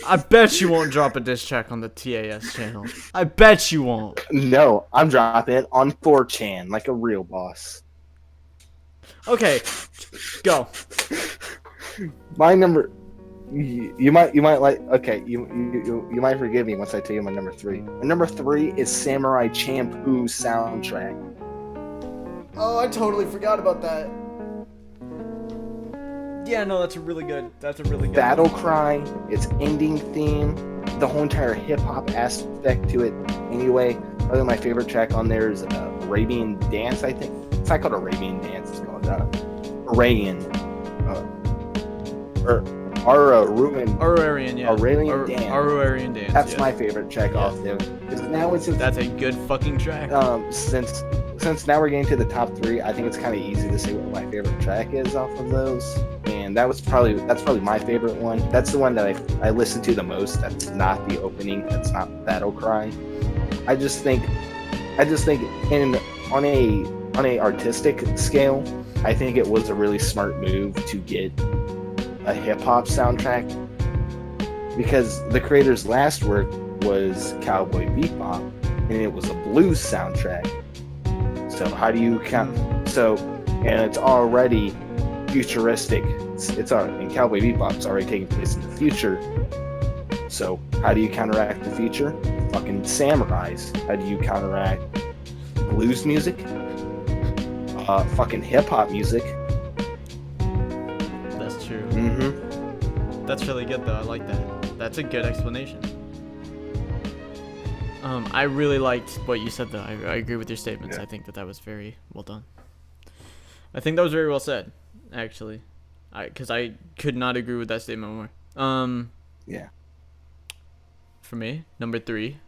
S1: I bet you won't drop a diss track on the TAS channel. I bet you won't.
S2: No, I'm dropping it on 4chan like a real boss.
S1: Okay, go.
S2: My number. You might like. Okay, you might forgive me once I tell you my number 3. My number 3 is Samurai Champloo soundtrack.
S1: Oh, I totally forgot about that. Yeah, no, that's a really good.
S2: Battle Cry, its ending theme, the whole entire hip hop aspect to it. Anyway, probably my favorite track on there is Arabian Dance. I think it's not called Arabian Dance. It's called Arayan. Or Aruan.
S1: Aurarian, yeah.
S2: Auralian Dance.
S1: Aurarian Dance.
S2: That's
S1: yeah.
S2: my favorite track off there. 'Cause now it's just,
S1: That's a good fucking track.
S2: since now we're getting to the top 3, I think it's kind of easy to say what my favorite track is off of those. And that's probably my favorite one. That's the one that I listen to the most. That's not the opening. That's not Battle Cry. I just think on a artistic scale, I think it was a really smart move to get a hip hop soundtrack, because the creator's last work was Cowboy Bebop, and it was a blues soundtrack. So how do you count? So, and it's already futuristic. And Cowboy Bebop's already taking place in the future. So how do you counteract the future? Fucking samurais. How do you counteract blues music? Fucking hip hop music.
S1: That's true.
S2: Mm-hmm.
S1: That's really good though. I like that. That's a good explanation. I really liked what you said though. I agree with your statements.
S2: Yeah.
S1: I think that was very well done. I think that was very well said, actually. Because I could not agree with that statement more.
S2: Yeah.
S1: For me, number 3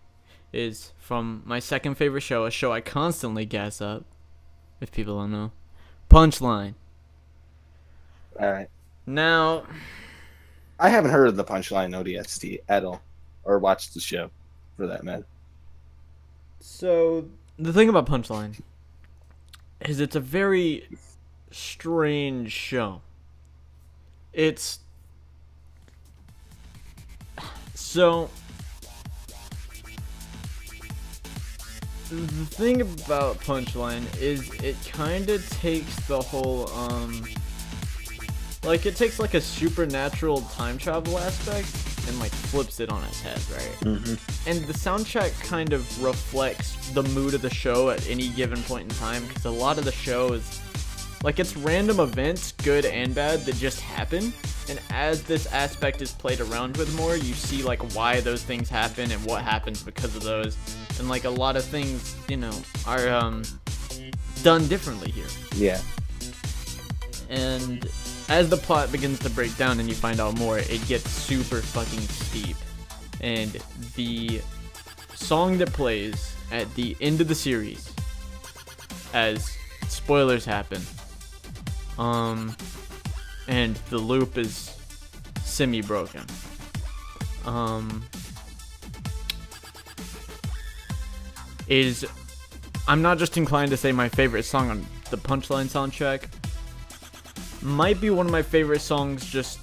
S1: is from my second favorite show, a show I constantly gas up, if people don't know. Punchline.
S2: All right.
S1: Now,
S2: I haven't heard of the Punchline ODST at all, or watched the show, for that matter.
S1: so the thing about Punchline is it's a very strange show. It's So, the thing about Punchline is it kind of takes the whole, like, it takes, like, a supernatural time travel aspect and, like, flips it on its head, right?
S2: Mm-hmm.
S1: And the soundtrack kind of reflects the mood of the show at any given point in time, because a lot of the show is, like, it's random events, good and bad, that just happen. And as this aspect is played around with more, you see, like, why those things happen and what happens because of those. And, like, a lot of things, you know, are done differently here.
S2: Yeah.
S1: And as the plot begins to break down and you find out more, it gets super fucking steep. And the song that plays at the end of the series, as spoilers happen, and the loop is semi-broken, is, I'm not just inclined to say my favorite song on the Punchline soundtrack, might be one of my favorite songs just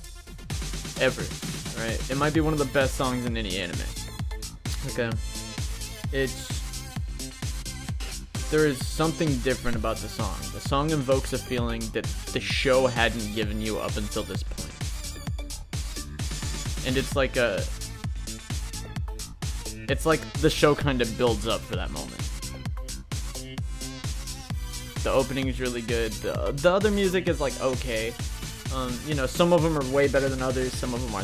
S1: ever, right? It might be one of the best songs in any anime. Okay. There is something different about the song. The song invokes a feeling that the show hadn't given you up until this point. And it's like the show kind of builds up for that moment. The opening is really good. The other music is like okay. You know, some of them are way better than others. Some of them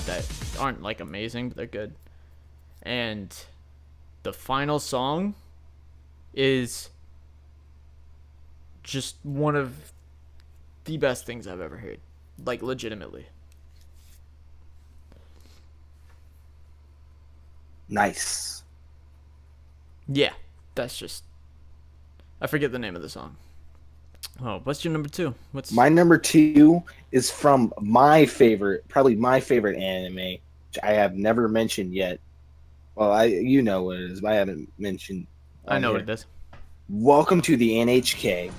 S1: aren't like amazing, but they're good. And the final song is just one of the best things I've ever heard. Like, legitimately.
S2: Nice.
S1: Yeah, that's just... I forget the name of the song. Oh, what's your number 2?
S2: My number 2 is from probably my favorite anime, which I have never mentioned yet. Well, you know what it is, but I haven't mentioned.
S1: I know what it is.
S2: Welcome to the NHK.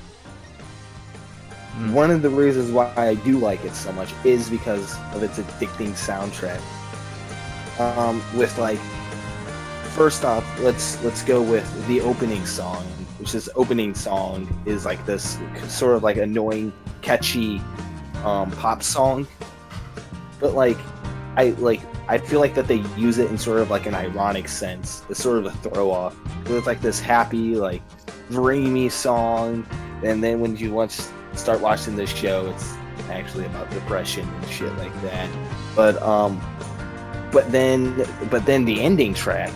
S2: One of the reasons why I do like it so much is because of its addicting soundtrack. With like, first off, let's go with the opening song, which is like this sort of like annoying, catchy, pop song. But I feel like that they use it in sort of like an ironic sense. It's sort of a throw off. It's like this happy, like dreamy song, and then when you start watching this show, it's actually about depression and shit like that. But then the ending track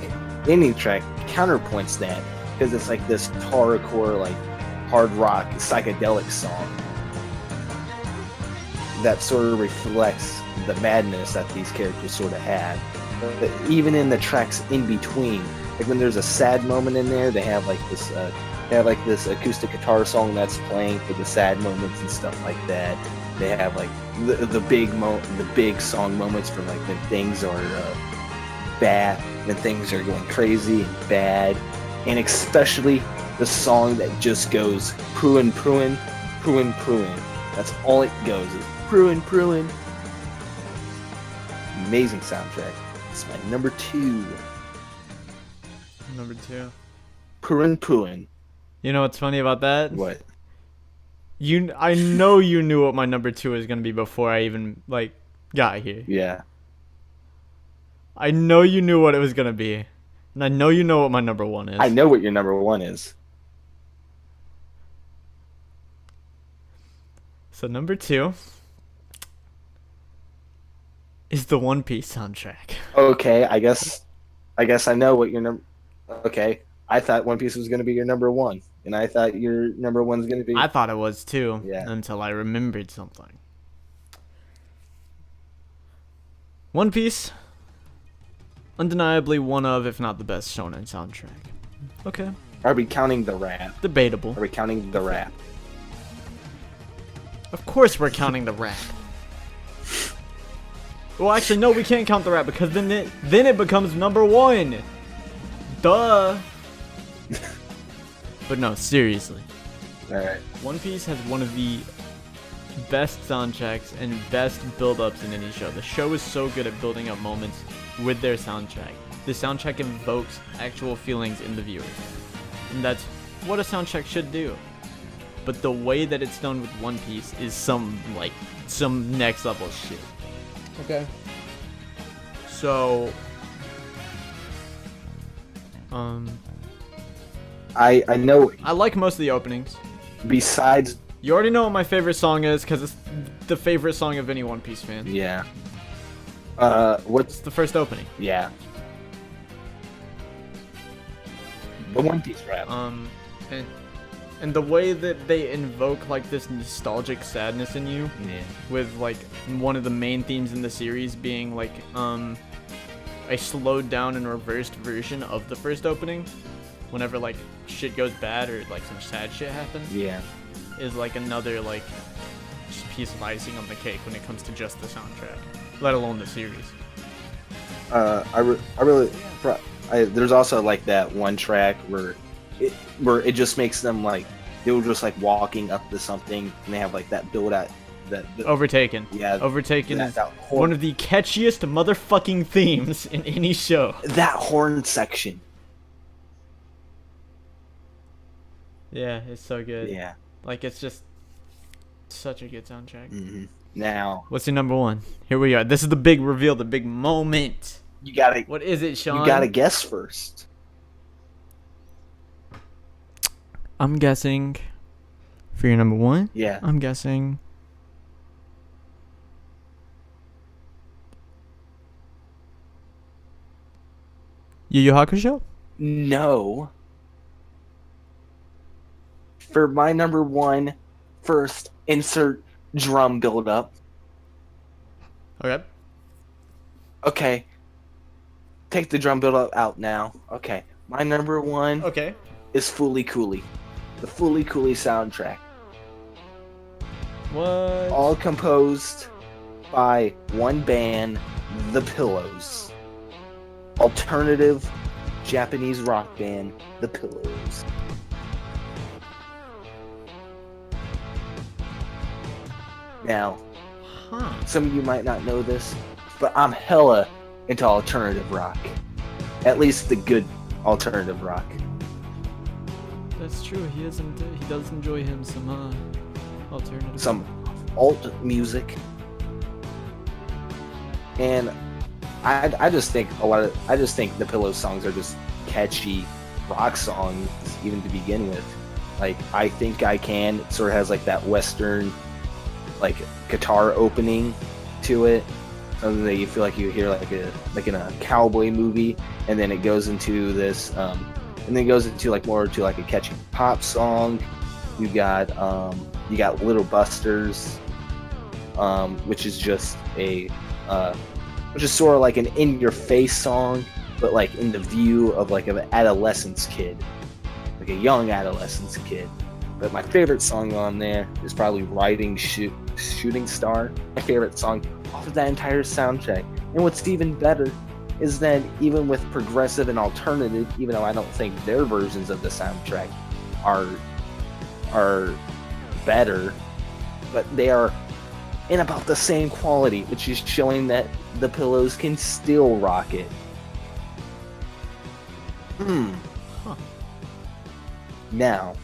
S2: counterpoints that, because it's like this horrorcore, like hard rock psychedelic song that sort of reflects the madness that these characters sort of had. But even in the tracks in between, like when there's a sad moment in there, they have like this acoustic guitar song that's playing for the sad moments and stuff like that. They have like the big song moments for like when things are bad, when things are going crazy and bad, and especially the song that just goes pruin pruin pruin pruin. That's all it goes, is pruin pruin. Amazing soundtrack. It's my number 2.
S1: Number 2.
S2: Pruin pruin.
S1: You know what's funny about that?
S2: What?
S1: I know you knew what my number 2 was gonna be before I even like got here.
S2: Yeah.
S1: I know you knew what it was gonna be, and I know you know what my number 1 is.
S2: I know what your number 1 is.
S1: So number 2 is the One Piece soundtrack.
S2: Okay, I guess I know what your number. Okay, I thought One Piece was going to be your number 1, and I thought your number 1 was going to be.
S1: I thought it was too.
S2: Yeah.
S1: Until I remembered something. One Piece, undeniably one of, if not the best shonen soundtrack. Okay.
S2: Are we counting the rap?
S1: Debatable.
S2: Are we counting the rap?
S1: Of course we're counting the rap. Well, actually, no, we can't count the rap because then it becomes number 1. Duh. But no, seriously.
S2: Alright.
S1: One Piece has one of the best soundtracks and best build-ups in any show. The show is so good at building up moments with their soundtrack. The soundtrack invokes actual feelings in the viewer. And that's what a soundtrack should do. But the way that it's done with One Piece is some next level shit. Okay. So
S2: I know.
S1: I like most of the openings.
S2: Besides,
S1: You already know what my favorite song is because it's the favorite song of any One Piece fan.
S2: yeah.
S1: It's
S2: What's
S1: the first opening.
S2: yeah? The One Piece rap.
S1: And the way that they invoke like this nostalgic sadness in you,
S2: Yeah.
S1: with like one of the main themes in the series being like a slowed down and reversed version of the first opening, whenever like shit goes bad or like some sad shit happens,
S2: Yeah.
S1: is like another like just piece of icing on the cake when it comes to just the soundtrack, let alone the series.
S2: There's also like that one track where it just makes them like they were just like walking up to something and they have like that build out
S1: Overtaken.
S2: Yeah,
S1: Overtaken
S2: that
S1: is
S2: horn,
S1: one of the catchiest motherfucking themes in any show.
S2: that horn section.
S1: Yeah, it's so good.
S2: Yeah.
S1: Like, it's just such a good soundtrack.
S2: Mm-hmm. Now,
S1: What's your number one? Here we are. This is the big reveal, the big moment.
S2: you gotta
S1: What is it, Sean?
S2: you gotta guess first.
S1: I'm guessing for your number one.
S2: Yeah.
S1: I'm guessing. Yu Yu Hakusho?
S2: No. For my number one, first insert drum build up.
S1: Okay.
S2: Okay. Take the drum build up out now. Okay. My number one
S1: Okay.
S2: is Foolie Cooley. The Foolie Cooley soundtrack.
S1: What?
S2: All composed by one band, The Pillows. Alternative Japanese rock band, The Pillows. Now, some of you might not know this, but I'm hella into alternative rock. At least the good alternative rock.
S1: That's true. He does enjoy him some alternative.
S2: Some alt music. And I just think the Pillow songs are just catchy rock songs even to begin with. Like I Think I Can, it sort of has like that western like guitar opening to it. Something that you feel like you hear like in a cowboy movie, and then it goes into this and then it goes into like more to like a catchy pop song. You got Little Busters, which is just which is sort of like an in-your-face song, but like in the view of like an adolescence kid, like a young adolescence kid. But my favorite song on there is probably Shooting Star, my favorite song off of that entire soundtrack. And what's even better is that even with progressive and alternative, even though I don't think their versions of the soundtrack are better, but they are in about the same quality, which is showing that the Pillows can still rock it.
S1: Huh.
S2: Now,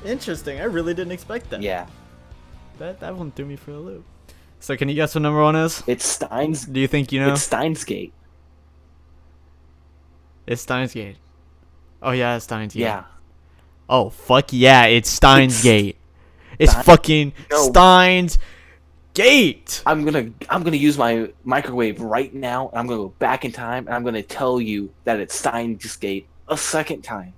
S1: Interesting. I really didn't expect that.
S2: yeah,
S1: That one threw me for a loop. So can you guess what number one is?
S2: it's Steins.
S1: Do you think you know?
S2: It's Steins Gate.
S1: It's Steins Gate. Oh yeah, it's Steins Gate.
S2: Yeah.
S1: Oh fuck yeah, it's Steins Gate. It's
S2: Stein-
S1: fucking
S2: No.
S1: Steins Gate.
S2: I'm gonna use my microwave right now, and I'm gonna go back in time, and I'm gonna tell you that it's Steins Gate a second time.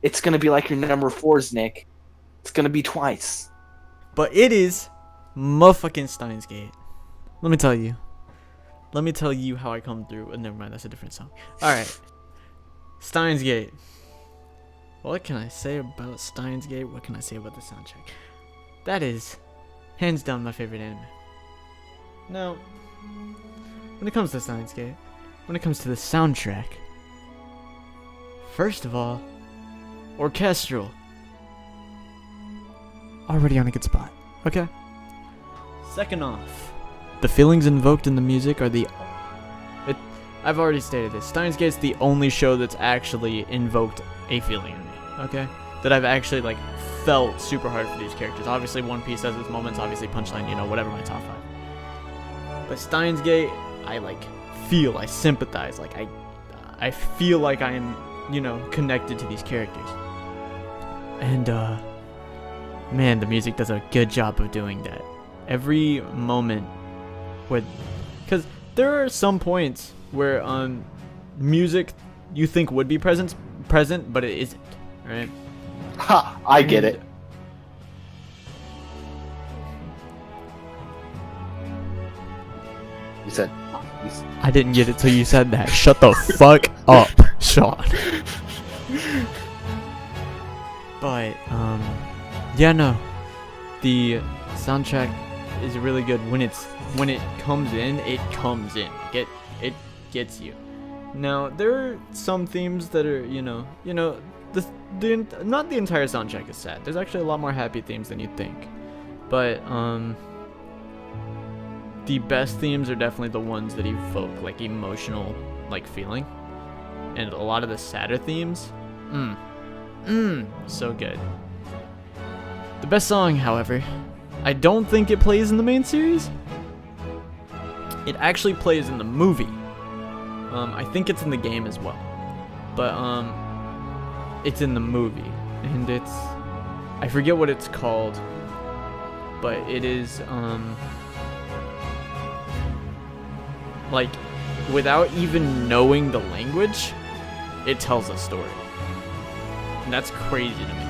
S2: It's gonna be like your number fours, Nick. It's gonna be twice.
S1: But it is motherfucking Steins Gate. Let me tell you. Let me tell you how I come through. Never mind, that's a different song. Alright. Steins Gate. What can I say about Steins Gate? What can I say about the soundtrack? That is hands down my favorite anime. Now, when it comes to Steins Gate, when it comes to the soundtrack, first of all, orchestral. Already on a good spot. Okay. Second off, The feelings invoked in the music are I've already stated this. Steins Gate's the only show that's actually invoked a feeling in me, okay? That I've actually, like, felt super hard for these characters. Obviously, One Piece has its moments. Obviously, Punchline, whatever, my top 5. But Steins Gate, I, like, I sympathize. Like, I feel like I am, connected to these characters. And, man, the music does a good job of doing that. Every moment because there are some points where music you think would be present, but it isn't, right?
S2: Ha! I get it. You said.
S1: I didn't get it till you said that. Shut the fuck up, Sean. But yeah, no, the soundtrack is really good when it comes in. It comes in. It gets you. Now there are some themes that are not the entire soundtrack is sad. There's actually a lot more happy themes than you'd think, but the best themes are definitely the ones that evoke like emotional like feeling, and a lot of the sadder themes, so good. The best song, however, I don't think it plays in the main series. It actually plays in the movie. I think it's in the game as well, but it's in the movie, and I forget what it's called, but it is like, without even knowing the language, it tells a story, and that's crazy to me.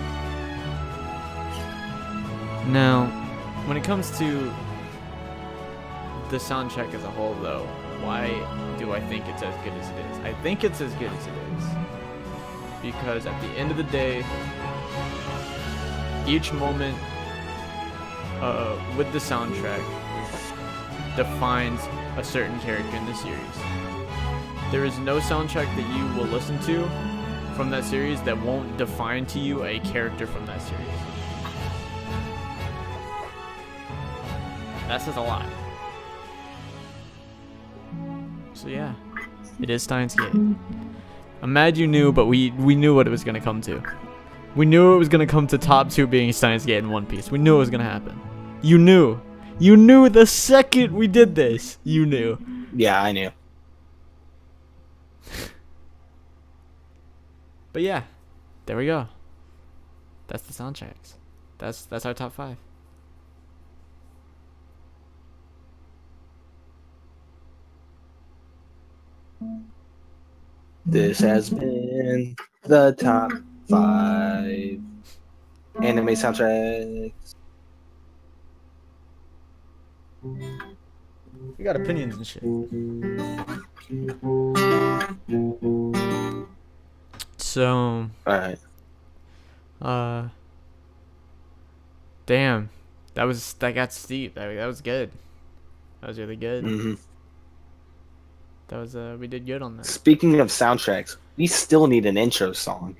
S1: Now, when it comes to the soundtrack as a whole, though, why do I think it's as good as it is? I think it's as good as it is because at the end of the day, each moment with the soundtrack defines a certain character in the series. There is no soundtrack that you will listen to from that series that won't define to you a character from that series. That says a lot. So yeah, it is Steins Gate. I'm mad you knew, but we knew what it was gonna come to. We knew it was gonna come to top 2 being Steins Gate and One Piece. We knew it was gonna happen. You knew. You knew the second we did this. You knew.
S2: Yeah, I knew.
S1: But yeah, there we go. That's the soundtracks. That's our top 5.
S2: This has been the top 5 anime soundtracks.
S1: We got opinions and shit. So,
S2: alright.
S1: Damn. That got steep. That was good. That was really good.
S2: Mm-hmm.
S1: That was we did good on that.
S2: Speaking of soundtracks, we still need an intro song.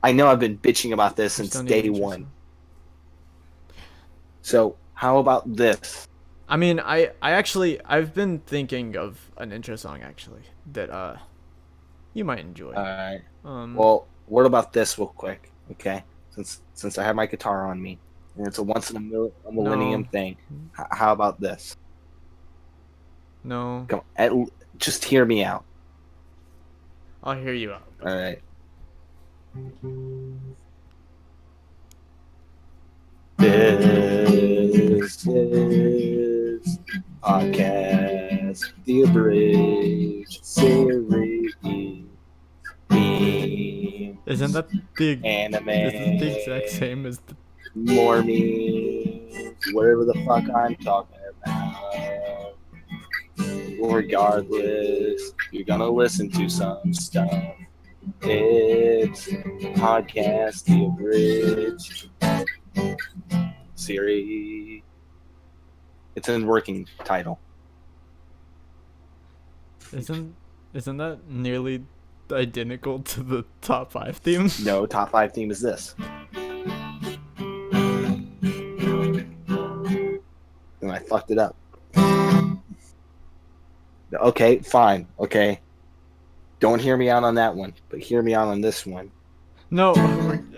S2: I know I've been bitching about this since day 1. So, how about this?
S1: I mean, I've been thinking of an intro song actually that you might enjoy.
S2: Alright. Well, what about this real quick? Okay, since I have my guitar on me, and it's a once in a millennium thing. How about this?
S1: No.
S2: Come on, just hear me out.
S1: I'll hear you out.
S2: All right. This is podcast the abridged series.
S1: Isn't that the
S2: anime?
S1: Isn't the exact same as the
S2: more memes, whatever the fuck I'm talking about. Regardless, you're gonna listen to some stuff. It's podcast the abridged series. It's a working title.
S1: Isn't that nearly identical to the top 5 theme?
S2: No, top 5 theme is this. And I fucked it up. Okay, fine. Okay. Don't hear me out on that one, but hear me out on this one.
S1: No,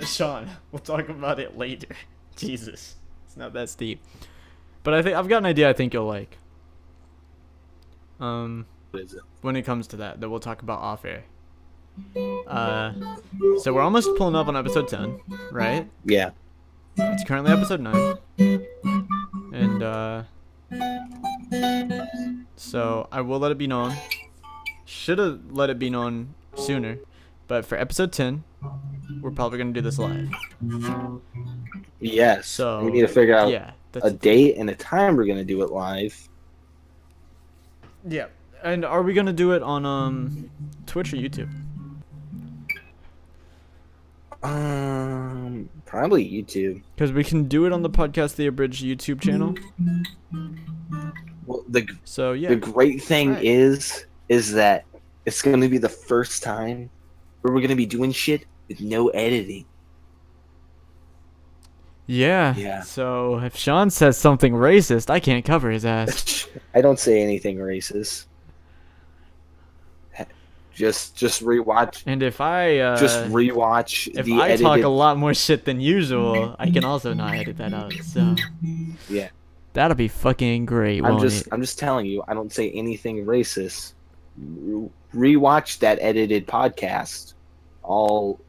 S1: Sean, we'll talk about it later. Jesus, it's not that steep. But I think I've got an idea. I think you'll like.
S2: What is it?
S1: When it comes to that we'll talk about off air. So we're almost pulling up on episode 10, right?
S2: Yeah.
S1: It's currently episode 9, and so I will let it be known. Should have let it be known sooner, but for episode 10, we're probably gonna do this live.
S2: Yes.
S1: So
S2: we need to figure out
S1: yeah,
S2: a date and a time we're gonna do it live.
S1: Yeah. And are we gonna do it on Twitch or YouTube?
S2: Probably YouTube.
S1: Because we can do it on the Podcast The Abridged YouTube channel.
S2: Well,
S1: the
S2: great thing
S1: right.
S2: is that it's gonna be the first time where we're gonna be doing shit with no editing.
S1: Yeah.
S2: Yeah.
S1: So if Sean says something racist, I can't cover his ass.
S2: I don't say anything racist. Just rewatch.
S1: And if I
S2: just rewatch
S1: if
S2: the
S1: I
S2: edited...
S1: talk a lot more shit than usual, I can also not edit that out. So
S2: yeah,
S1: that'll be fucking great.
S2: I'm just telling you, I don't say anything racist. Rewatch that edited podcast, all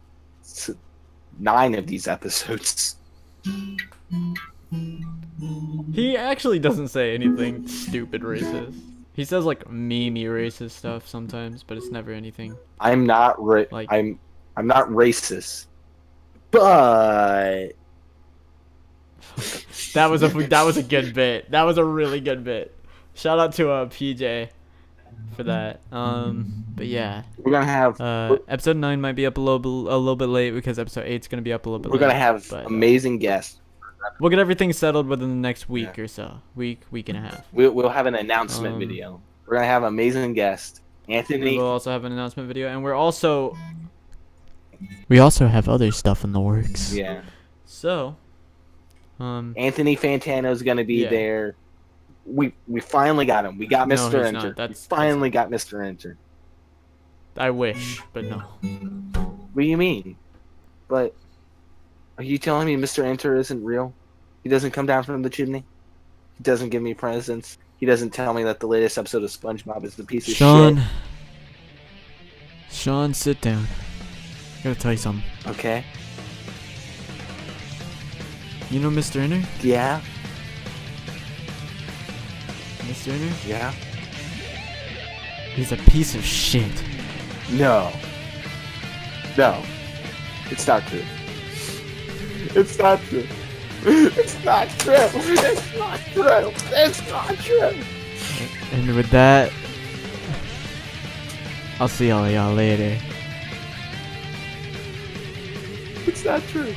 S2: 9 of these episodes.
S1: He actually doesn't say anything stupid racist. He says like memey racist stuff sometimes, but it's never anything.
S2: I'm not I'm not racist, but
S1: that was a good bit. That was a really good bit. Shout out to PJ for that. But yeah,
S2: we're gonna have
S1: episode 9 might be up a little bit late because episode 8's gonna be up a little bit.
S2: We're gonna have amazing guests.
S1: We'll get everything settled within the next week or so. Week and a half.
S2: We'll have an announcement video. We're gonna have an amazing guest, Anthony.
S1: We'll also have an announcement video, and we also have other stuff in the works.
S2: Yeah.
S1: So,
S2: Anthony Fantano's gonna be there. We finally got him. We got Mr. Enter. We finally got Mr. Enter.
S1: I wish, but no.
S2: What do you mean? But are you telling me Mr. Enter isn't real? He doesn't come down from the chimney? He doesn't give me presents? He doesn't tell me that the latest episode of SpongeBob is the piece of shit?
S1: Sean, sit down. I gotta tell you something.
S2: Okay.
S1: You know Mr. Enter?
S2: Yeah.
S1: Mr. Enter?
S2: Yeah.
S1: He's a piece of shit.
S2: No. No. It's not true. It's not true. It's not true. It's not true. It's not true.
S1: And with that, I'll see all of y'all later.
S2: It's not true.